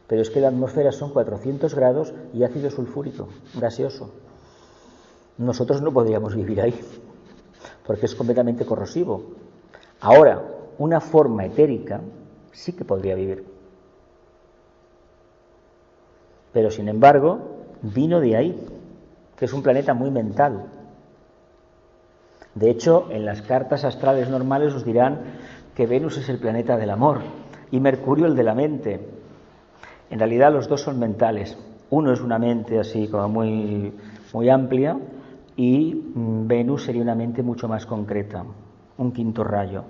pero es que la atmósfera son 400 grados y ácido sulfúrico, gaseoso. Nosotros no podríamos vivir ahí, porque es completamente corrosivo. Ahora, una forma etérica sí que podría vivir. Pero, sin embargo, vino de ahí, que es un planeta muy mental. De hecho, en las cartas astrales normales os dirán que Venus es el planeta del amor y Mercurio el de la mente. En realidad los dos son mentales. Uno es una mente así como muy amplia y Venus sería una mente mucho más concreta, un quinto rayo.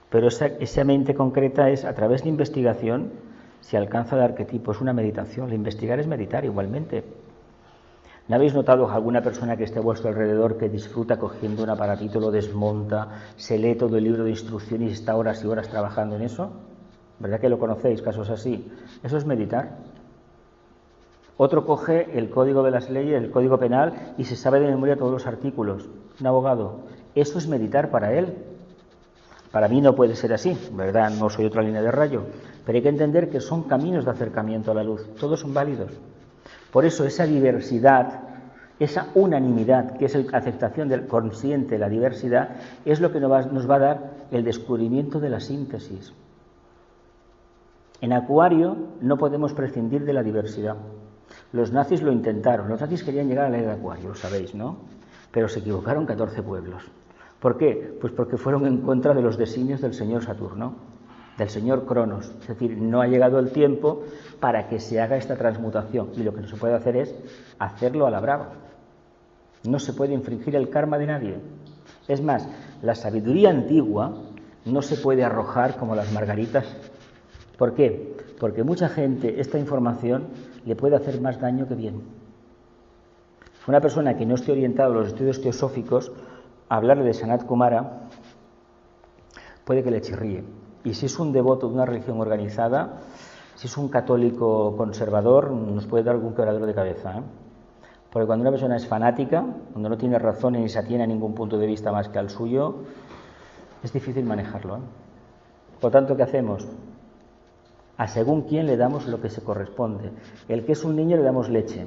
Pero esa mente concreta es, a través de investigación, se alcanza el arquetipo, es una meditación. El investigar es meditar igualmente. ¿No habéis notado alguna persona que esté a vuestro alrededor que disfruta cogiendo un aparatito, lo desmonta, se lee todo el libro de instrucciones y está horas y horas trabajando en eso? ¿Verdad que lo conocéis, casos así? Eso es meditar. Otro coge el código de las leyes, el código penal, y se sabe de memoria todos los artículos. Un abogado. Eso es meditar para él. Para mí no puede ser así, ¿verdad? No soy otra línea de rayo. Pero hay que entender que son caminos de acercamiento a la luz. Todos son válidos. Por eso esa diversidad, esa unanimidad, que es la aceptación del consciente de la diversidad, es lo que nos va a dar el descubrimiento de la síntesis. En Acuario no podemos prescindir de la diversidad. Los nazis lo intentaron. Los nazis querían llegar a la era de Acuario, lo sabéis, ¿no? Pero se equivocaron 14 pueblos. ¿Por qué? Pues porque fueron en contra de los designios del señor Saturno, del señor Cronos. Es decir, no ha llegado el tiempo para que se haga esta transmutación. Y lo que no se puede hacer es hacerlo a la brava. No se puede infringir el karma de nadie. Es más, la sabiduría antigua no se puede arrojar como las margaritas. ¿Por qué? Porque mucha gente esta información le puede hacer más daño que bien. Una persona que no esté orientada a los estudios teosóficos, hablarle de Sanat Kumara puede que le chirríe. Y si es un devoto de una religión organizada, si es un católico conservador, nos puede dar algún quebradero de cabeza, ¿eh? Porque cuando una persona es fanática, cuando no tiene razón ni se atiene a ningún punto de vista más que al suyo, es difícil manejarlo, ¿eh? Por tanto, ¿qué hacemos? A según quién le damos lo que se corresponde. El que es un niño le damos leche,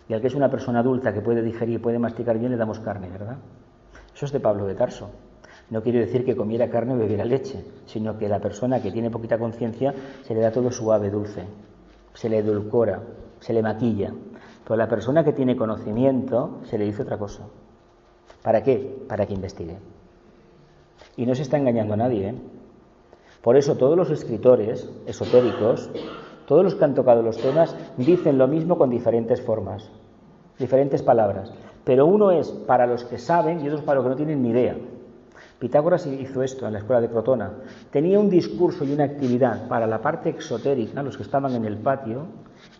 y al que es una persona adulta que puede digerir, puede masticar bien, le damos carne, ¿verdad? Eso es de Pablo de Tarso. No quiere decir que comiera carne o bebiera leche, sino que la persona que tiene poquita conciencia se le da todo suave, dulce, se le edulcora, se le maquilla. Pero a la persona que tiene conocimiento se le dice otra cosa. ¿Para qué? Para que investigue. Y no se está engañando a nadie, ¿eh? Por eso todos los escritores esotéricos, todos los que han tocado los temas, dicen lo mismo con diferentes formas, diferentes palabras. Pero uno es para los que saben y otro es para los que no tienen ni idea. Pitágoras hizo esto en la escuela de Crotona. Tenía un discurso y una actividad para la parte exotérica, los que estaban en el patio,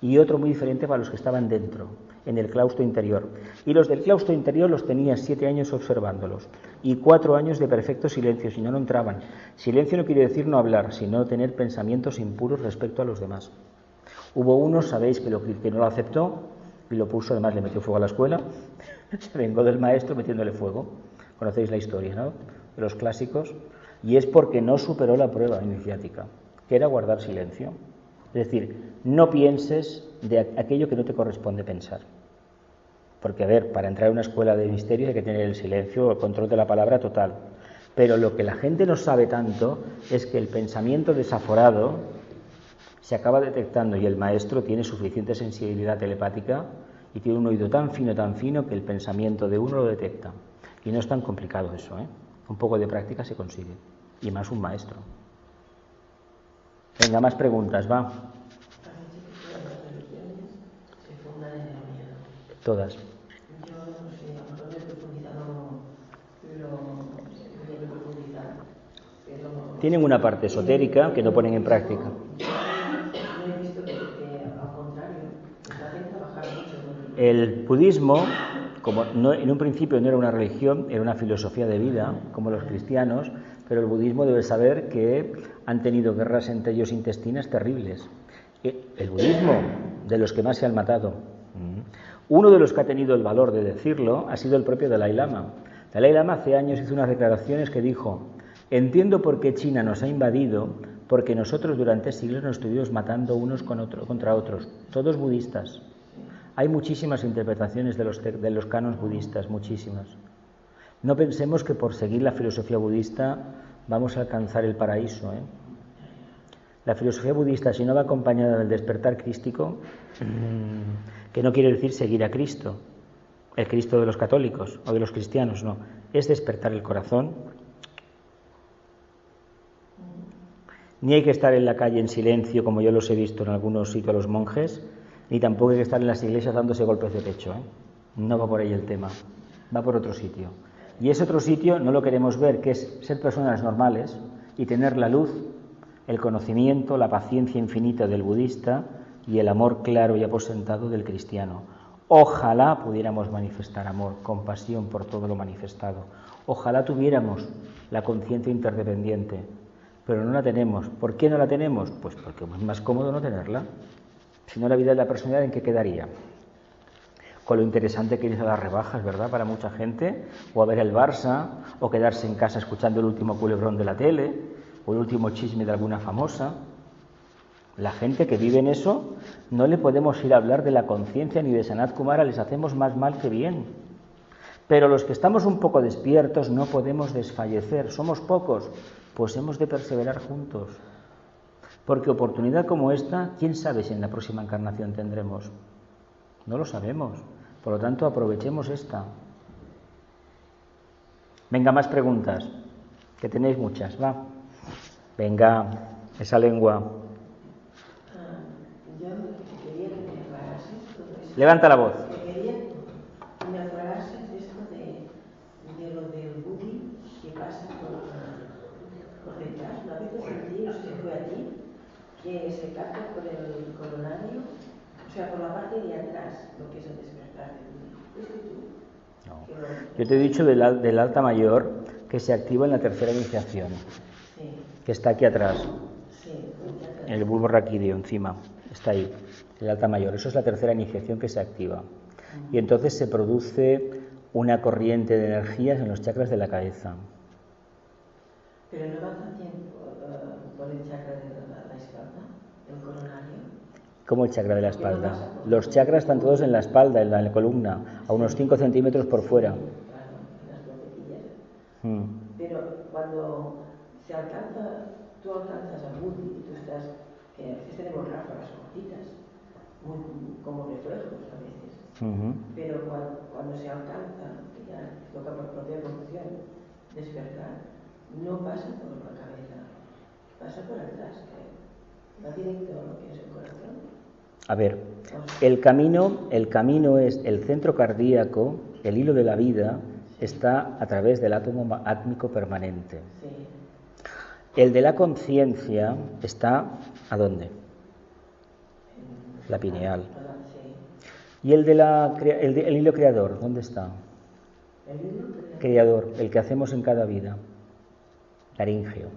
y otro muy diferente para los que estaban dentro, en el claustro interior. Y los del claustro interior los tenía 7 años observándolos y 4 años de perfecto silencio, si no, no entraban. Silencio no quiere decir no hablar, sino tener pensamientos impuros respecto a los demás. Hubo uno, sabéis, que no lo aceptó y lo puso, además le metió fuego a la escuela, se vengó del maestro metiéndole fuego. Conocéis la historia, ¿no?, de los clásicos, y es porque no superó la prueba iniciática, que era guardar silencio. Es decir, no pienses de aquello que no te corresponde pensar. Porque, a ver, para entrar a una escuela de misterios hay que tener el silencio, el control de la palabra total. Pero lo que la gente no sabe tanto es que el pensamiento desaforado se acaba detectando y el maestro tiene suficiente sensibilidad telepática y tiene un oído tan fino que el pensamiento de uno lo detecta. Y no es tan complicado eso, ¿eh? Un poco de práctica se consigue. Y más un maestro. Venga, más preguntas, va. Todas. Yo no sé, a lo mejor me he profundizado lo profundizar, pero... Tienen una parte esotérica que no ponen en práctica. No he visto que al contrario, nos hacen trabajar mucho. El budismo, como en un principio no era una religión, era una filosofía de vida, como los cristianos, pero el budismo debe saber que han tenido guerras entre ellos intestinas terribles. El budismo, de los que más se han matado. Uno de los que ha tenido el valor de decirlo ha sido el propio Dalai Lama. Dalai Lama hace años hizo unas declaraciones que dijo: entiendo por qué China nos ha invadido, porque nosotros durante siglos nos estuvimos matando unos contra otros, todos budistas. Hay muchísimas interpretaciones de los cánones budistas, muchísimas. No pensemos que por seguir la filosofía budista vamos a alcanzar el paraíso, ¿eh? La filosofía budista, si no va acompañada del despertar crístico, que no quiere decir seguir a Cristo, el Cristo de los católicos o de los cristianos, no, es despertar el corazón. Ni hay que estar en la calle en silencio, como yo los he visto en algunos sitios a los monjes, ni tampoco hay que estar en las iglesias dándose golpes de pecho, ¿eh? No va por ahí el tema, va por otro sitio. Y ese otro sitio no lo queremos ver, que es ser personas normales y tener la luz, el conocimiento, la paciencia infinita del budista y el amor claro y aposentado del cristiano. Ojalá pudiéramos manifestar amor, compasión por todo lo manifestado. Ojalá tuviéramos la conciencia interdependiente, pero no la tenemos. ¿Por qué no la tenemos? Pues porque es más cómodo no tenerla. Si no, la vida de la personalidad, ¿en qué quedaría? Con lo interesante que es a las rebajas, ¿verdad?, para mucha gente, o a ver el Barça, o quedarse en casa escuchando el último culebrón de la tele, o el último chisme de alguna famosa. La gente que vive en eso, no le podemos ir a hablar de la conciencia ni de Sanat Kumara, les hacemos más mal que bien. Pero los que estamos un poco despiertos no podemos desfallecer, somos pocos, pues hemos de perseverar juntos. Porque oportunidad como esta, ¿quién sabe si en la próxima encarnación tendremos? No lo sabemos. Por lo tanto, aprovechemos esta. Venga, más preguntas, que tenéis muchas, va. Venga, esa lengua. Yo quería que me aclarases todo eso. Levanta la voz. Quería que me aclarases esto de lo del Budi que pasa por detrás. ¿No habéis sentido, no sé si fue a ti, que se capta por el coronario? O sea, por la parte de atrás, lo que es el despertar del Budi. ¿Fuiste tú? No. Yo te he dicho del alta mayor que se activa en la tercera iniciación, Sí. que está aquí atrás, Sí, atrás. en el bulbo raquídeo encima, está ahí, el alta mayor. Eso es la tercera iniciación que se activa. Y entonces se produce una corriente de energías en los chakras de la cabeza. Pero no va también por el chakra de la espalda, el coronario. ¿Cómo el chakra de la espalda? Los chakras están todos en la espalda, en la columna, a unos 5 centímetros por fuera. Claro, en las bloquetillas. Pero cuando se alcanza, tú alcanzas al Budi y tú estás, que a veces tenemos ráfagas cortitas, como reflejos a veces. Pero cuando se alcanza, que ya toca por propia evolución, despertar, no pasa por la cabeza, pasa por atrás, que va directo a lo que es el corazón. A ver, el camino es el centro cardíaco, el hilo de la vida, está a través del átomo átmico permanente. Sí. El de la conciencia está, ¿a dónde? La pineal. Sí. ¿Y el el hilo creador, dónde está? El hilo Creador, el que hacemos en cada vida. Laríngeo.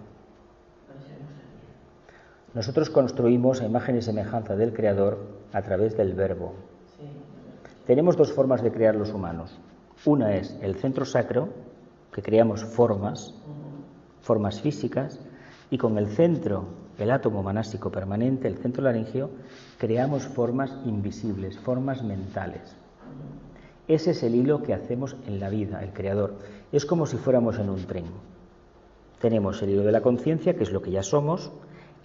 Nosotros construimos a imagen y semejanza del Creador a través del verbo. Sí. Tenemos dos formas de crear los humanos. Una es el centro sacro, que creamos formas físicas, y con el centro, el átomo manásico permanente, el centro laríngeo, creamos formas invisibles, formas mentales. Ese es el hilo que hacemos en la vida, el Creador. Es como si fuéramos en un tren. Tenemos el hilo de la conciencia, que es lo que ya somos.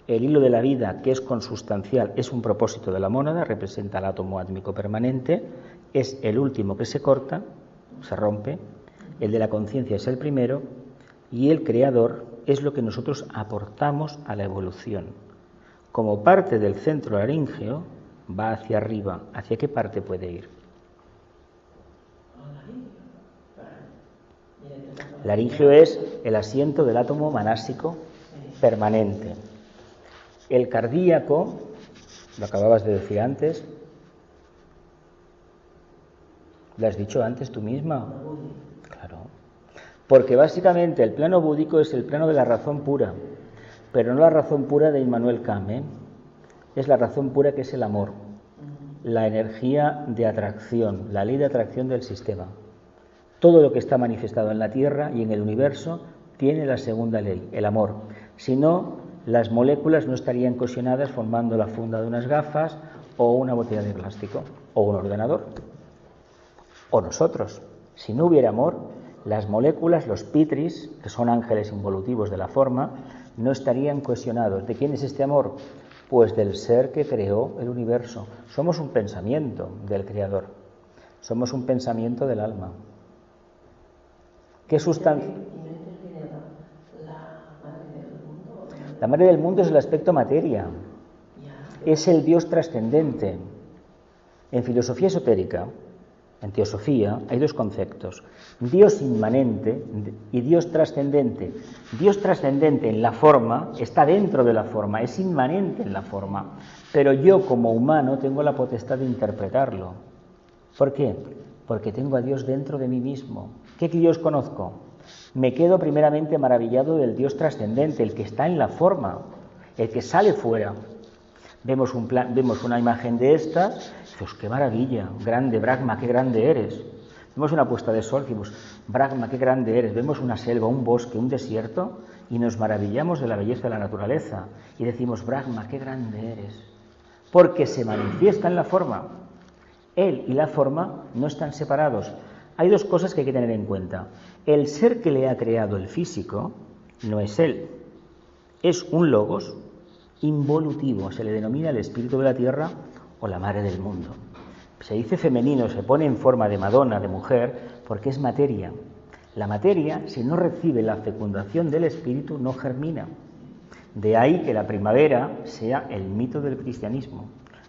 El hilo de la vida, que es consustancial, es un propósito de la mónada, representa el átomo átmico permanente, es el último que se corta, se rompe. El de la conciencia es el primero, y el Creador es lo que nosotros aportamos a la evolución. Como parte del centro laríngeo, va hacia arriba. ¿Hacia qué parte puede ir? Laríngeo es el asiento del átomo manásico permanente. El cardíaco, lo acababas de decir antes, ¿lo has dicho antes tú misma? Claro. Porque básicamente el plano búdico es el plano de la razón pura, pero no la razón pura de Immanuel Kant, es la razón pura que es el amor, la energía de atracción, la ley de atracción del sistema. Todo lo que está manifestado en la Tierra y en el universo tiene la segunda ley, el amor. Si no, las moléculas no estarían cohesionadas formando la funda de unas gafas o una botella de plástico o un ordenador. O nosotros. Si no hubiera amor, las moléculas, los pitris, que son ángeles involutivos de la forma, no estarían cohesionados. ¿De quién es este amor? Pues del ser que creó el universo. Somos un pensamiento del Creador. Somos un pensamiento del alma. ¿Qué sustancia? La madre del mundo es el aspecto materia. Es el Dios trascendente. En filosofía esotérica, en teosofía, hay dos conceptos: Dios inmanente y Dios trascendente. Dios trascendente en la forma está dentro de la forma, es inmanente en la forma, pero yo como humano tengo la potestad de interpretarlo. ¿Por qué? Porque tengo a Dios dentro de mí mismo. ¿Qué Dios conozco? Me quedo primeramente maravillado del Dios trascendente, el que está en la forma, el que sale fuera. Vemos una imagen de estas, pues qué maravilla, grande, Brahma, qué grande eres. Vemos una puesta de sol, decimos, Brahma, qué grande eres. Vemos una selva, un bosque, un desierto, y nos maravillamos de la belleza de la naturaleza. Y decimos, Brahma, qué grande eres. Porque se manifiesta en la forma. Él y la forma no están separados. Hay dos cosas que hay que tener en cuenta. El ser que le ha creado el físico no es él. Es un logos involutivo, se le denomina el espíritu de la tierra o la madre del mundo. Se dice femenino, se pone en forma de Madonna, de mujer, porque es materia. La materia, si no recibe la fecundación del espíritu, no germina. De ahí que la primavera sea el mito del cristianismo,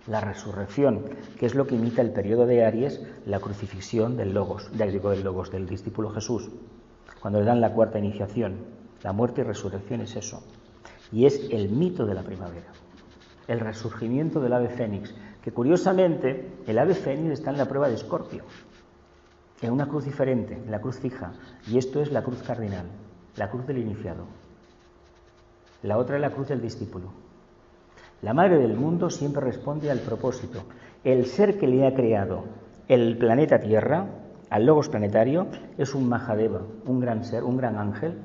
la resurrección, que es lo que imita el periodo de Aries, la crucifixión del Logos, del discípulo Jesús, cuando le dan la cuarta iniciación. La muerte y resurrección es eso. Y es el mito de la primavera, el resurgimiento del ave fénix, que curiosamente el ave fénix está en la prueba de Escorpio, en una cruz diferente, en la cruz fija, y esto es la cruz cardinal, la cruz del iniciado. La otra es la cruz del discípulo. La madre del mundo siempre responde al propósito. El ser que le ha creado el planeta Tierra, al logos planetario, es un Mahadeva, un gran ser, un gran ángel,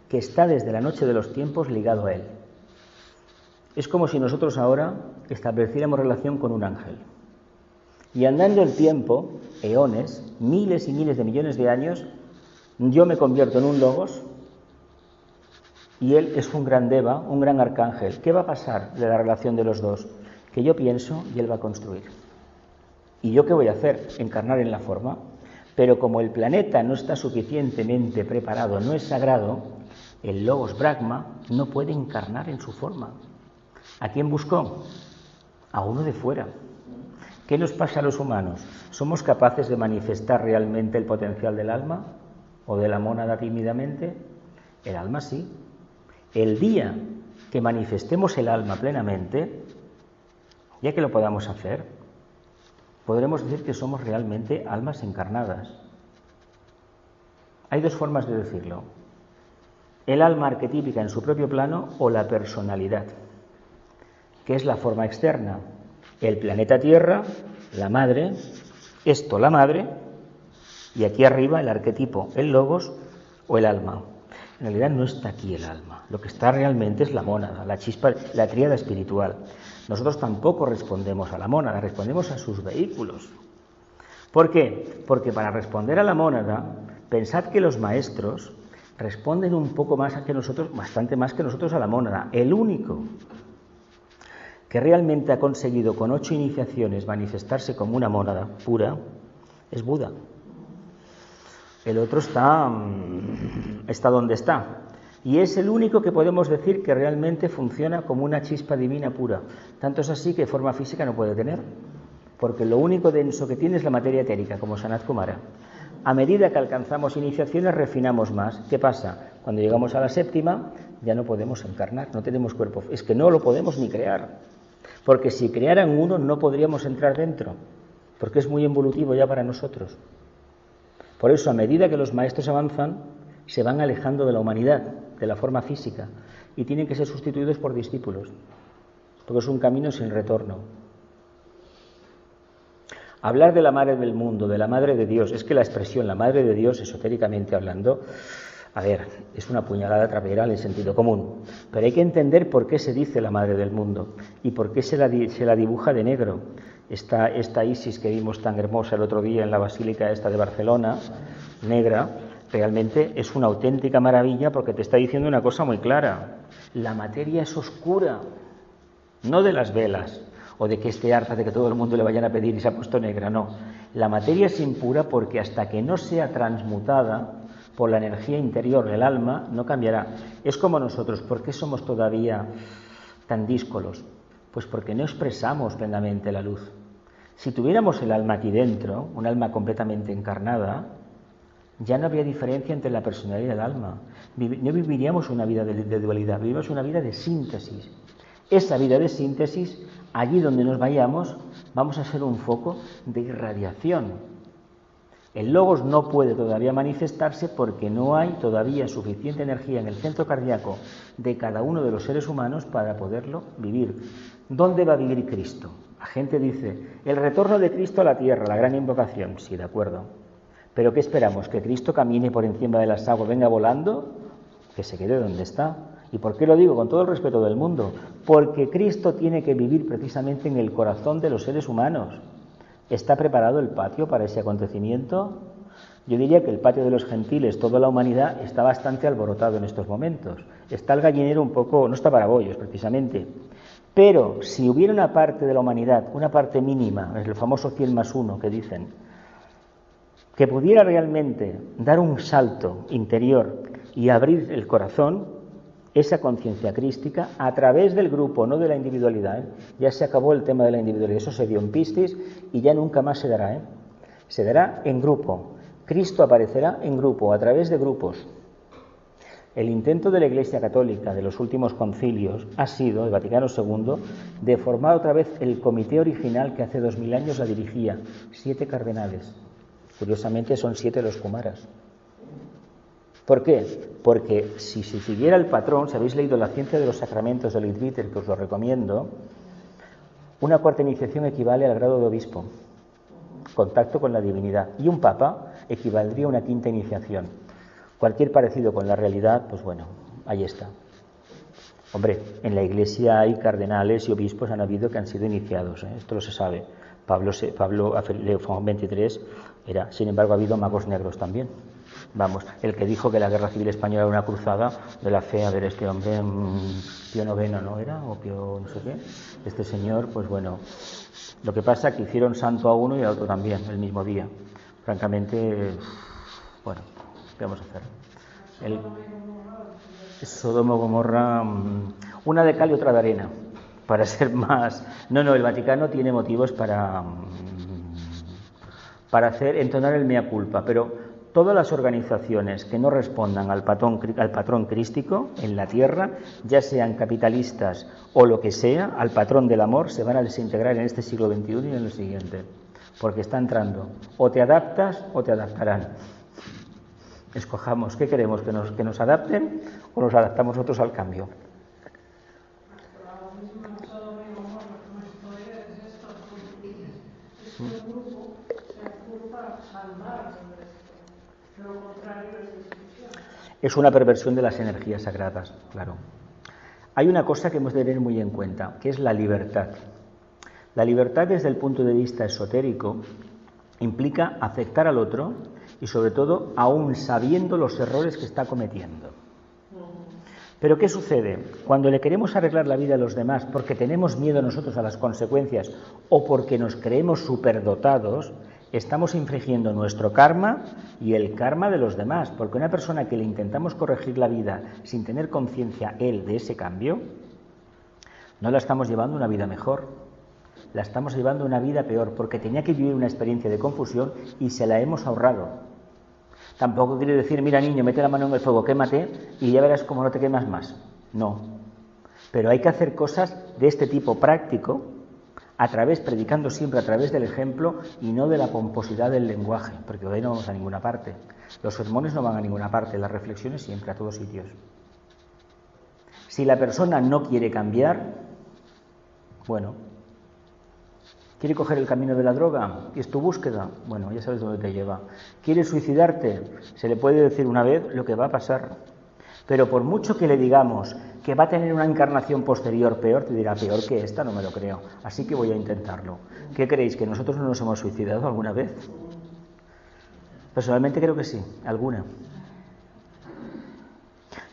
que está desde la noche de los tiempos ligado a él. Es como si nosotros ahora estableciéramos relación con un ángel. Y andando el tiempo, eones, miles y miles de millones de años, yo me convierto en un logos y él es un gran deva, un gran arcángel. ¿Qué va a pasar de la relación de los dos? Que yo pienso y él va a construir. ¿Y yo qué voy a hacer? Encarnar en la forma. Pero como el planeta no está suficientemente preparado, no es sagrado, el logos Brahma no puede encarnar en su forma. ¿A quién buscó? A uno de fuera. ¿Qué nos pasa a los humanos? ¿Somos capaces de manifestar realmente el potencial del alma o de la mónada tímidamente? El alma sí. El día que manifestemos el alma plenamente, ya que lo podamos hacer, podremos decir que somos realmente almas encarnadas. Hay dos formas de decirlo. El alma arquetípica en su propio plano o la personalidad, que es la forma externa. El planeta Tierra, la madre, esto la madre, y aquí arriba el arquetipo, el logos o el alma. En realidad no está aquí el alma, lo que está realmente es la mónada, la chispa, la tríada espiritual. Nosotros tampoco respondemos a la mónada, respondemos a sus vehículos. ¿Por qué? Porque para responder a la mónada, pensad que los maestros responden un poco más que nosotros, bastante más que nosotros a la mónada. El único que realmente ha conseguido con 8 iniciaciones manifestarse como una mónada pura es Buda. El otro está donde está. Y es el único que podemos decir que realmente funciona como una chispa divina pura. Tanto es así que forma física no puede tener, porque lo único denso que tiene es la materia etérica, como Sanat Kumara. A medida que alcanzamos iniciaciones, refinamos más. ¿Qué pasa? Cuando llegamos a la séptima, ya no podemos encarnar, no tenemos cuerpo. Es que no lo podemos ni crear. Porque si crearan uno, no podríamos entrar dentro, porque es muy involutivo ya para nosotros. Por eso, a medida que los maestros avanzan, se van alejando de la humanidad, de la forma física, y tienen que ser sustituidos por discípulos, porque es un camino sin retorno. Hablar de la madre del mundo, de la madre de Dios, es que la expresión la madre de Dios, esotéricamente hablando, a ver, es una puñalada trapera en el sentido común, pero hay que entender por qué se dice la madre del mundo y por qué se la dibuja de negro. Esta Isis que vimos tan hermosa el otro día en la basílica esta de Barcelona, negra, realmente es una auténtica maravilla porque te está diciendo una cosa muy clara. La materia es oscura, no de las velas o de que esté harta de que todo el mundo le vayan a pedir y se ha puesto negra, no. La materia es impura porque hasta que no sea transmutada por la energía interior del alma, no cambiará. Es como nosotros, ¿por qué somos todavía tan díscolos? Pues porque no expresamos plenamente la luz. Si tuviéramos el alma aquí dentro, un alma completamente encarnada, ya no habría diferencia entre la personalidad y el alma. No viviríamos una vida de dualidad, viviríamos una vida de síntesis. Esa vida de síntesis, allí donde nos vayamos, vamos a ser un foco de irradiación El logos no puede todavía manifestarse porque no hay todavía suficiente energía en el centro cardíaco de cada uno de los seres humanos para poderlo vivir. ¿Dónde va a vivir Cristo? La gente dice, el retorno de Cristo a la tierra, la gran invocación. Sí, de acuerdo. ¿Pero qué esperamos? ¿Que Cristo camine por encima de las aguas, venga volando? Que se quede donde está. ¿Y por qué lo digo? Con todo el respeto del mundo. Porque Cristo tiene que vivir precisamente en el corazón de los seres humanos. ¿Está preparado el patio para ese acontecimiento? Yo diría que el patio de los gentiles, toda la humanidad, está bastante alborotado en estos momentos. Está el gallinero un poco, no está para bollos precisamente. Pero si hubiera una parte de la humanidad, una parte mínima, es el famoso 100+1 que dicen, que pudiera realmente dar un salto interior y abrir el corazón, esa conciencia crística, a través del grupo, no de la individualidad. Ya se acabó el tema de la individualidad, eso se dio en Piscis y ya nunca más se dará. Se dará en grupo. Cristo aparecerá en grupo, a través de grupos. El intento de la Iglesia Católica de los últimos concilios ha sido, el Vaticano II, de formar otra vez el comité original que hace 2000 años la dirigía, 7 cardenales. Curiosamente son 7 los Kumaras. ¿Por qué? Porque si se siguiera el patrón, si habéis leído La ciencia de los sacramentos de Leadbeater, que os lo recomiendo, una cuarta iniciación equivale al grado de obispo, contacto con la divinidad, y un papa equivaldría a una quinta iniciación. Cualquier parecido con la realidad, pues bueno, ahí está. Hombre, en la Iglesia hay cardenales y obispos, han habido que han sido iniciados, esto lo se sabe. Pablo León XXIII era, sin embargo, ha habido magos negros también. Vamos, el que dijo que la Guerra Civil Española era una cruzada de la fe, a ver, este hombre, Pío IX, ¿no era? O Pío no sé qué. Este señor, pues bueno, lo que pasa es que hicieron santo a uno y a otro también, el mismo día. Francamente, bueno, ¿qué vamos a hacer? El Sodoma y Gomorra, una de cal y otra de arena, para ser más... No, el Vaticano tiene motivos para hacer entonar el mea culpa, pero todas las organizaciones que no respondan al patrón crístico en la tierra, ya sean capitalistas o lo que sea, al patrón del amor, se van a desintegrar en este siglo XXI y en el siguiente, porque está entrando. O te adaptas o te adaptarán. Escojamos, ¿qué queremos? ¿Que nos adapten o nos adaptamos nosotros al cambio? Es una perversión de las energías sagradas, claro. Hay una cosa que hemos de tener muy en cuenta, que es la libertad. La libertad desde el punto de vista esotérico implica aceptar al otro y sobre todo aún sabiendo los errores que está cometiendo. Pero ¿qué sucede? Cuando le queremos arreglar la vida a los demás porque tenemos miedo nosotros a las consecuencias o porque nos creemos superdotados, estamos infringiendo nuestro karma y el karma de los demás, porque una persona que le intentamos corregir la vida sin tener conciencia él de ese cambio, no la estamos llevando a una vida mejor, la estamos llevando a una vida peor, porque tenía que vivir una experiencia de confusión y se la hemos ahorrado. Tampoco quiere decir, mira niño, mete la mano en el fuego, quémate y ya verás cómo no te quemas más. No, pero hay que hacer cosas de este tipo práctico, predicando siempre a través del ejemplo y no de la pomposidad del lenguaje, porque hoy no vamos a ninguna parte. Los sermones no van a ninguna parte, las reflexiones siempre, a todos sitios. Si la persona no quiere cambiar, bueno, ¿quiere coger el camino de la droga? ¿Es tu búsqueda? Bueno, ya sabes dónde te lleva. ¿Quieres suicidarte? Se le puede decir una vez lo que va a pasar. Pero por mucho que le digamos que va a tener una encarnación posterior peor, te dirá, peor que esta, no me lo creo. Así que voy a intentarlo. ¿Qué creéis? ¿Que nosotros no nos hemos suicidado alguna vez? Personalmente creo que sí, alguna.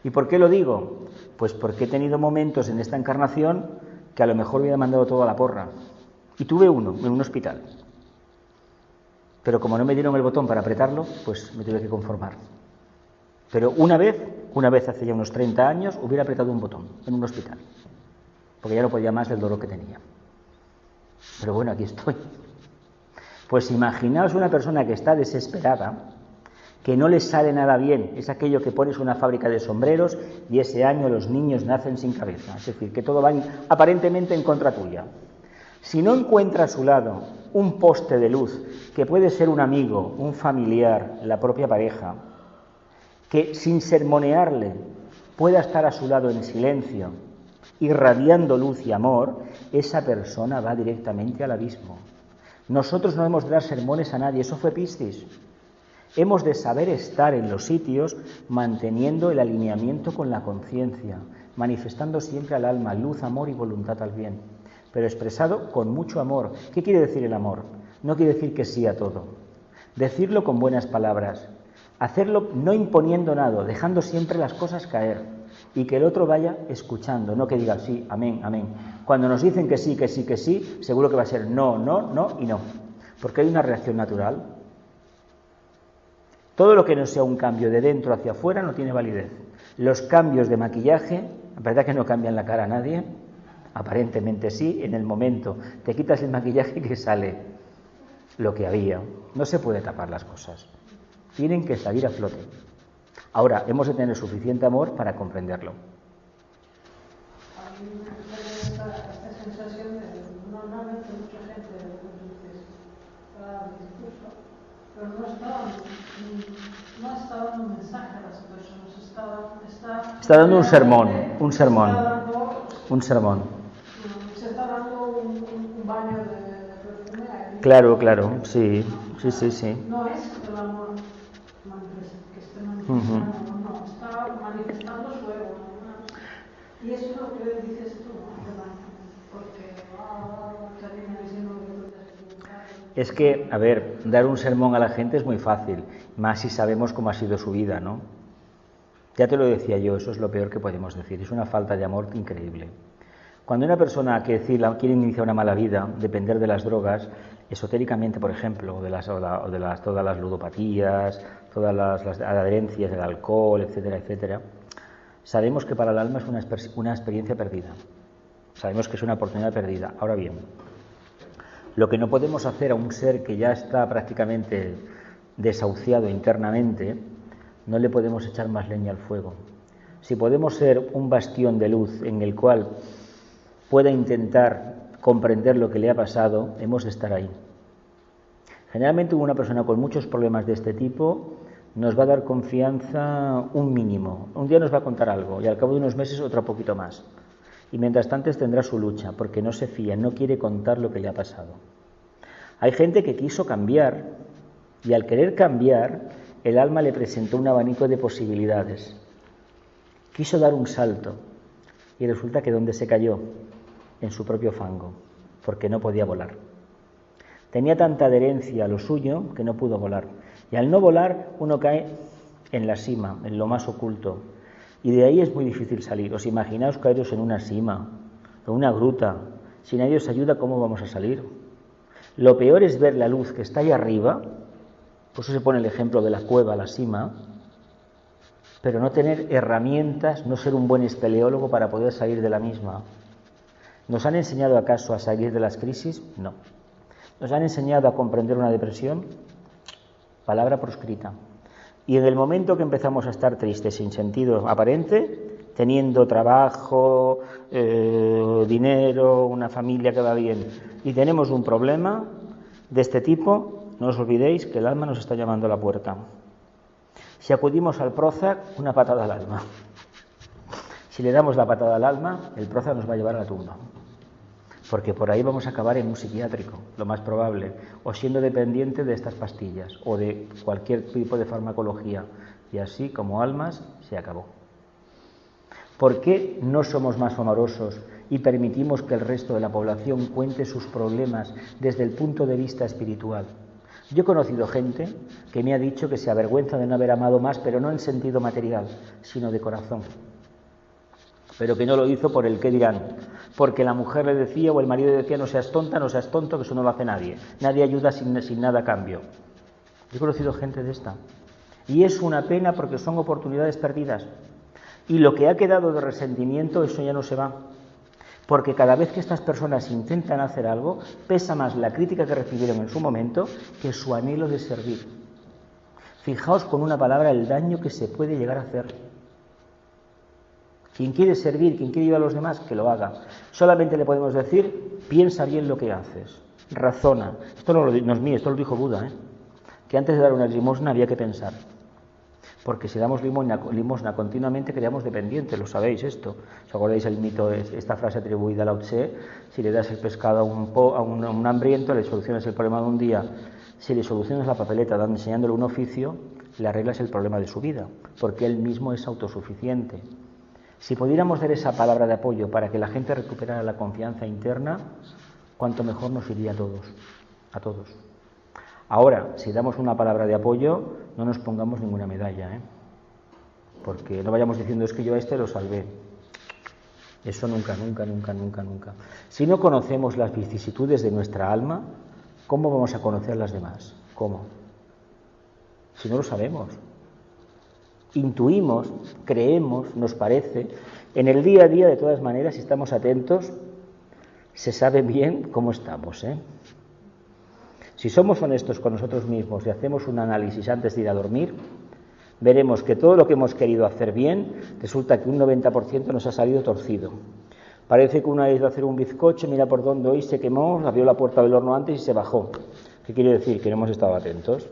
¿Y por qué lo digo? Pues porque he tenido momentos en esta encarnación que a lo mejor hubiera mandado todo a la porra. Y tuve uno en un hospital. Pero como no me dieron el botón para apretarlo, pues me tuve que conformar. Pero una vez hace ya unos 30 años, hubiera apretado un botón en un hospital. Porque ya no podía más del dolor que tenía. Pero bueno, aquí estoy. Pues imaginaos una persona que está desesperada, que no le sale nada bien. Es aquello que pones una fábrica de sombreros y ese año los niños nacen sin cabeza. Es decir, que todo va aparentemente en contra tuya. Si no encuentra a su lado un poste de luz, que puede ser un amigo, un familiar, la propia pareja, que sin sermonearle pueda estar a su lado en silencio, irradiando luz y amor, esa persona va directamente al abismo. Nosotros no hemos de dar sermones a nadie, eso fue Piscis. Hemos de saber estar en los sitios manteniendo el alineamiento con la conciencia, manifestando siempre al alma luz, amor y voluntad al bien, pero expresado con mucho amor. ¿Qué quiere decir el amor? No quiere decir que sí a todo. Decirlo con buenas palabras, hacerlo no imponiendo nada, dejando siempre las cosas caer y que el otro vaya escuchando, no que diga sí, amén, amén. Cuando nos dicen que sí, que sí, que sí, seguro que va a ser no, no, no y no, porque hay una reacción natural. Todo lo que no sea un cambio de dentro hacia afuera no tiene validez. Los cambios de maquillaje, la verdad que no cambian la cara a nadie, aparentemente sí, en el momento te quitas el maquillaje que sale lo que había. No se puede tapar las cosas, tienen que salir a flote. Ahora, hemos de tener suficiente amor para comprenderlo. A mí me gusta esta sensación de normalmente mucha gente para el discurso, pero no está dando un mensaje a las personas, está dando un sermón, se está dando un baño de perfume. Claro, sí. No es el amor que esté manifestando, no, está manifestando su ego. Y eso es lo que dices tú, porque termina diciendo que es que, a ver, dar un sermón a la gente es muy fácil, más si sabemos cómo ha sido su vida, ¿no? Ya te lo decía yo, eso es lo peor que podemos decir, es una falta de amor increíble. Cuando una persona quiere iniciar una mala vida, depender de las drogas, esotéricamente, por ejemplo, o de todas las ludopatías, todas las adherencias del alcohol, etcétera, etcétera, sabemos que para el alma es una experiencia perdida. Sabemos que es una oportunidad perdida. Ahora bien, lo que no podemos hacer a un ser que ya está prácticamente desahuciado internamente, no le podemos echar más leña al fuego. Si podemos ser un bastión de luz en el cual pueda intentar comprender lo que le ha pasado, hemos de estar ahí. Generalmente una persona con muchos problemas de este tipo nos va a dar confianza un mínimo. Un día nos va a contar algo y al cabo de unos meses otro poquito más. Y mientras tanto tendrá su lucha porque no se fía, no quiere contar lo que le ha pasado. Hay gente que quiso cambiar y al querer cambiar el alma le presentó un abanico de posibilidades. Quiso dar un salto y resulta que ¿dónde se cayó? En su propio fango, porque no podía volar. Tenía tanta adherencia a lo suyo que no pudo volar. Y al no volar uno cae en la cima, en lo más oculto. Y de ahí es muy difícil salir. Os imaginaos caeros en una cima, en una gruta. Si nadie os ayuda, ¿cómo vamos a salir? Lo peor es ver la luz que está ahí arriba, por eso se pone el ejemplo de la cueva, la cima, pero no tener herramientas, no ser un buen espeleólogo para poder salir de la misma. ¿Nos han enseñado acaso a salir de las crisis? No. ¿Nos han enseñado a comprender una depresión? Palabra proscrita. Y en el momento que empezamos a estar tristes, sin sentido aparente, teniendo trabajo, dinero, una familia que va bien, y tenemos un problema de este tipo, no os olvidéis que el alma nos está llamando a la puerta. Si acudimos al Prozac, una patada al alma. Si le damos la patada al alma, el Prozac nos va a llevar a la tumba. Porque por ahí vamos a acabar en un psiquiátrico, lo más probable, o siendo dependiente de estas pastillas o de cualquier tipo de farmacología. Y así, como almas, se acabó. ¿Por qué no somos más amorosos y permitimos que el resto de la población cuente sus problemas desde el punto de vista espiritual? Yo he conocido gente que me ha dicho que se avergüenza de no haber amado más, pero no en sentido material, sino de corazón. Pero que no lo hizo por el qué dirán, porque la mujer le decía o el marido le decía no seas tonta, no seas tonto, que eso no lo hace nadie. Nadie ayuda sin nada a cambio. Yo he conocido gente de esta. Y es una pena porque son oportunidades perdidas. Y lo que ha quedado de resentimiento, eso ya no se va. Porque cada vez que estas personas intentan hacer algo, pesa más la crítica que recibieron en su momento que su anhelo de servir. Fijaos con una palabra el daño que se puede llegar a hacer. Quien quiere servir, quien quiere ayudar a los demás, que lo haga. Solamente le podemos decir, piensa bien lo que haces. razona. Esto no es mío, esto lo dijo Buda, que antes de dar una limosna había que pensar. Porque si damos limosna continuamente creamos dependientes, lo sabéis esto. ¿Os acordáis el mito, esta frase atribuida a Lao Tse? Si le das el pescado a un hambriento, le solucionas el problema de un día. Si le solucionas la papeleta enseñándole un oficio, le arreglas el problema de su vida, porque él mismo es autosuficiente. Si pudiéramos dar esa palabra de apoyo para que la gente recuperara la confianza interna, cuánto mejor nos iría a todos. Ahora, si damos una palabra de apoyo, no nos pongamos ninguna medalla, porque no vayamos diciendo es que yo a este lo salvé. Eso nunca. Si no conocemos las vicisitudes de nuestra alma, ¿cómo vamos a conocer las demás? ¿Cómo? Si no lo sabemos. Intuimos, creemos, nos parece. En el día a día, de todas maneras, si estamos atentos, se sabe bien cómo estamos, Si somos honestos con nosotros mismos y hacemos un análisis antes de ir a dormir, veremos que todo lo que hemos querido hacer bien, resulta que un 90% nos ha salido torcido. Parece que una vez va a hacer un bizcocho, mira por dónde hoy se quemó, abrió la puerta del horno antes y se bajó. ¿Qué quiere decir? Que no hemos estado atentos,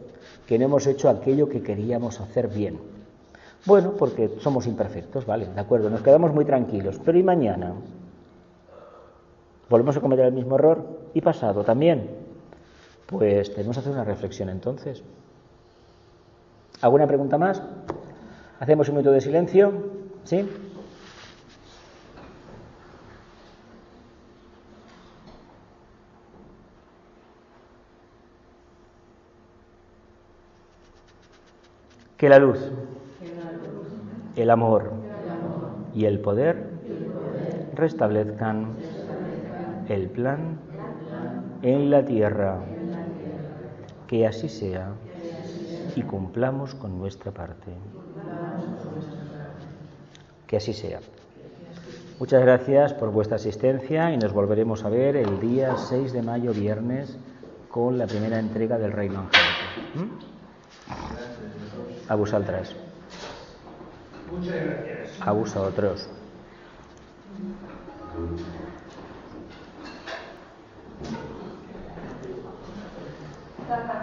que no hemos hecho aquello que queríamos hacer bien. Bueno, porque somos imperfectos, vale, de acuerdo, nos quedamos muy tranquilos, pero ¿y mañana? ¿Volvemos a cometer el mismo error? ¿Y pasado también? Pues tenemos que hacer una reflexión entonces. ¿Alguna pregunta más? ¿Hacemos un minuto de silencio? ¿Sí? Que la luz, el amor y el poder restablezcan el plan en la tierra. Que así sea y cumplamos con nuestra parte. Que así sea. Muchas gracias por vuestra asistencia y nos volveremos a ver el día 6 de mayo, viernes, con la primera entrega del Reino Angélico. A vosaltres. Muchas gracias. A vosotros. Gracias.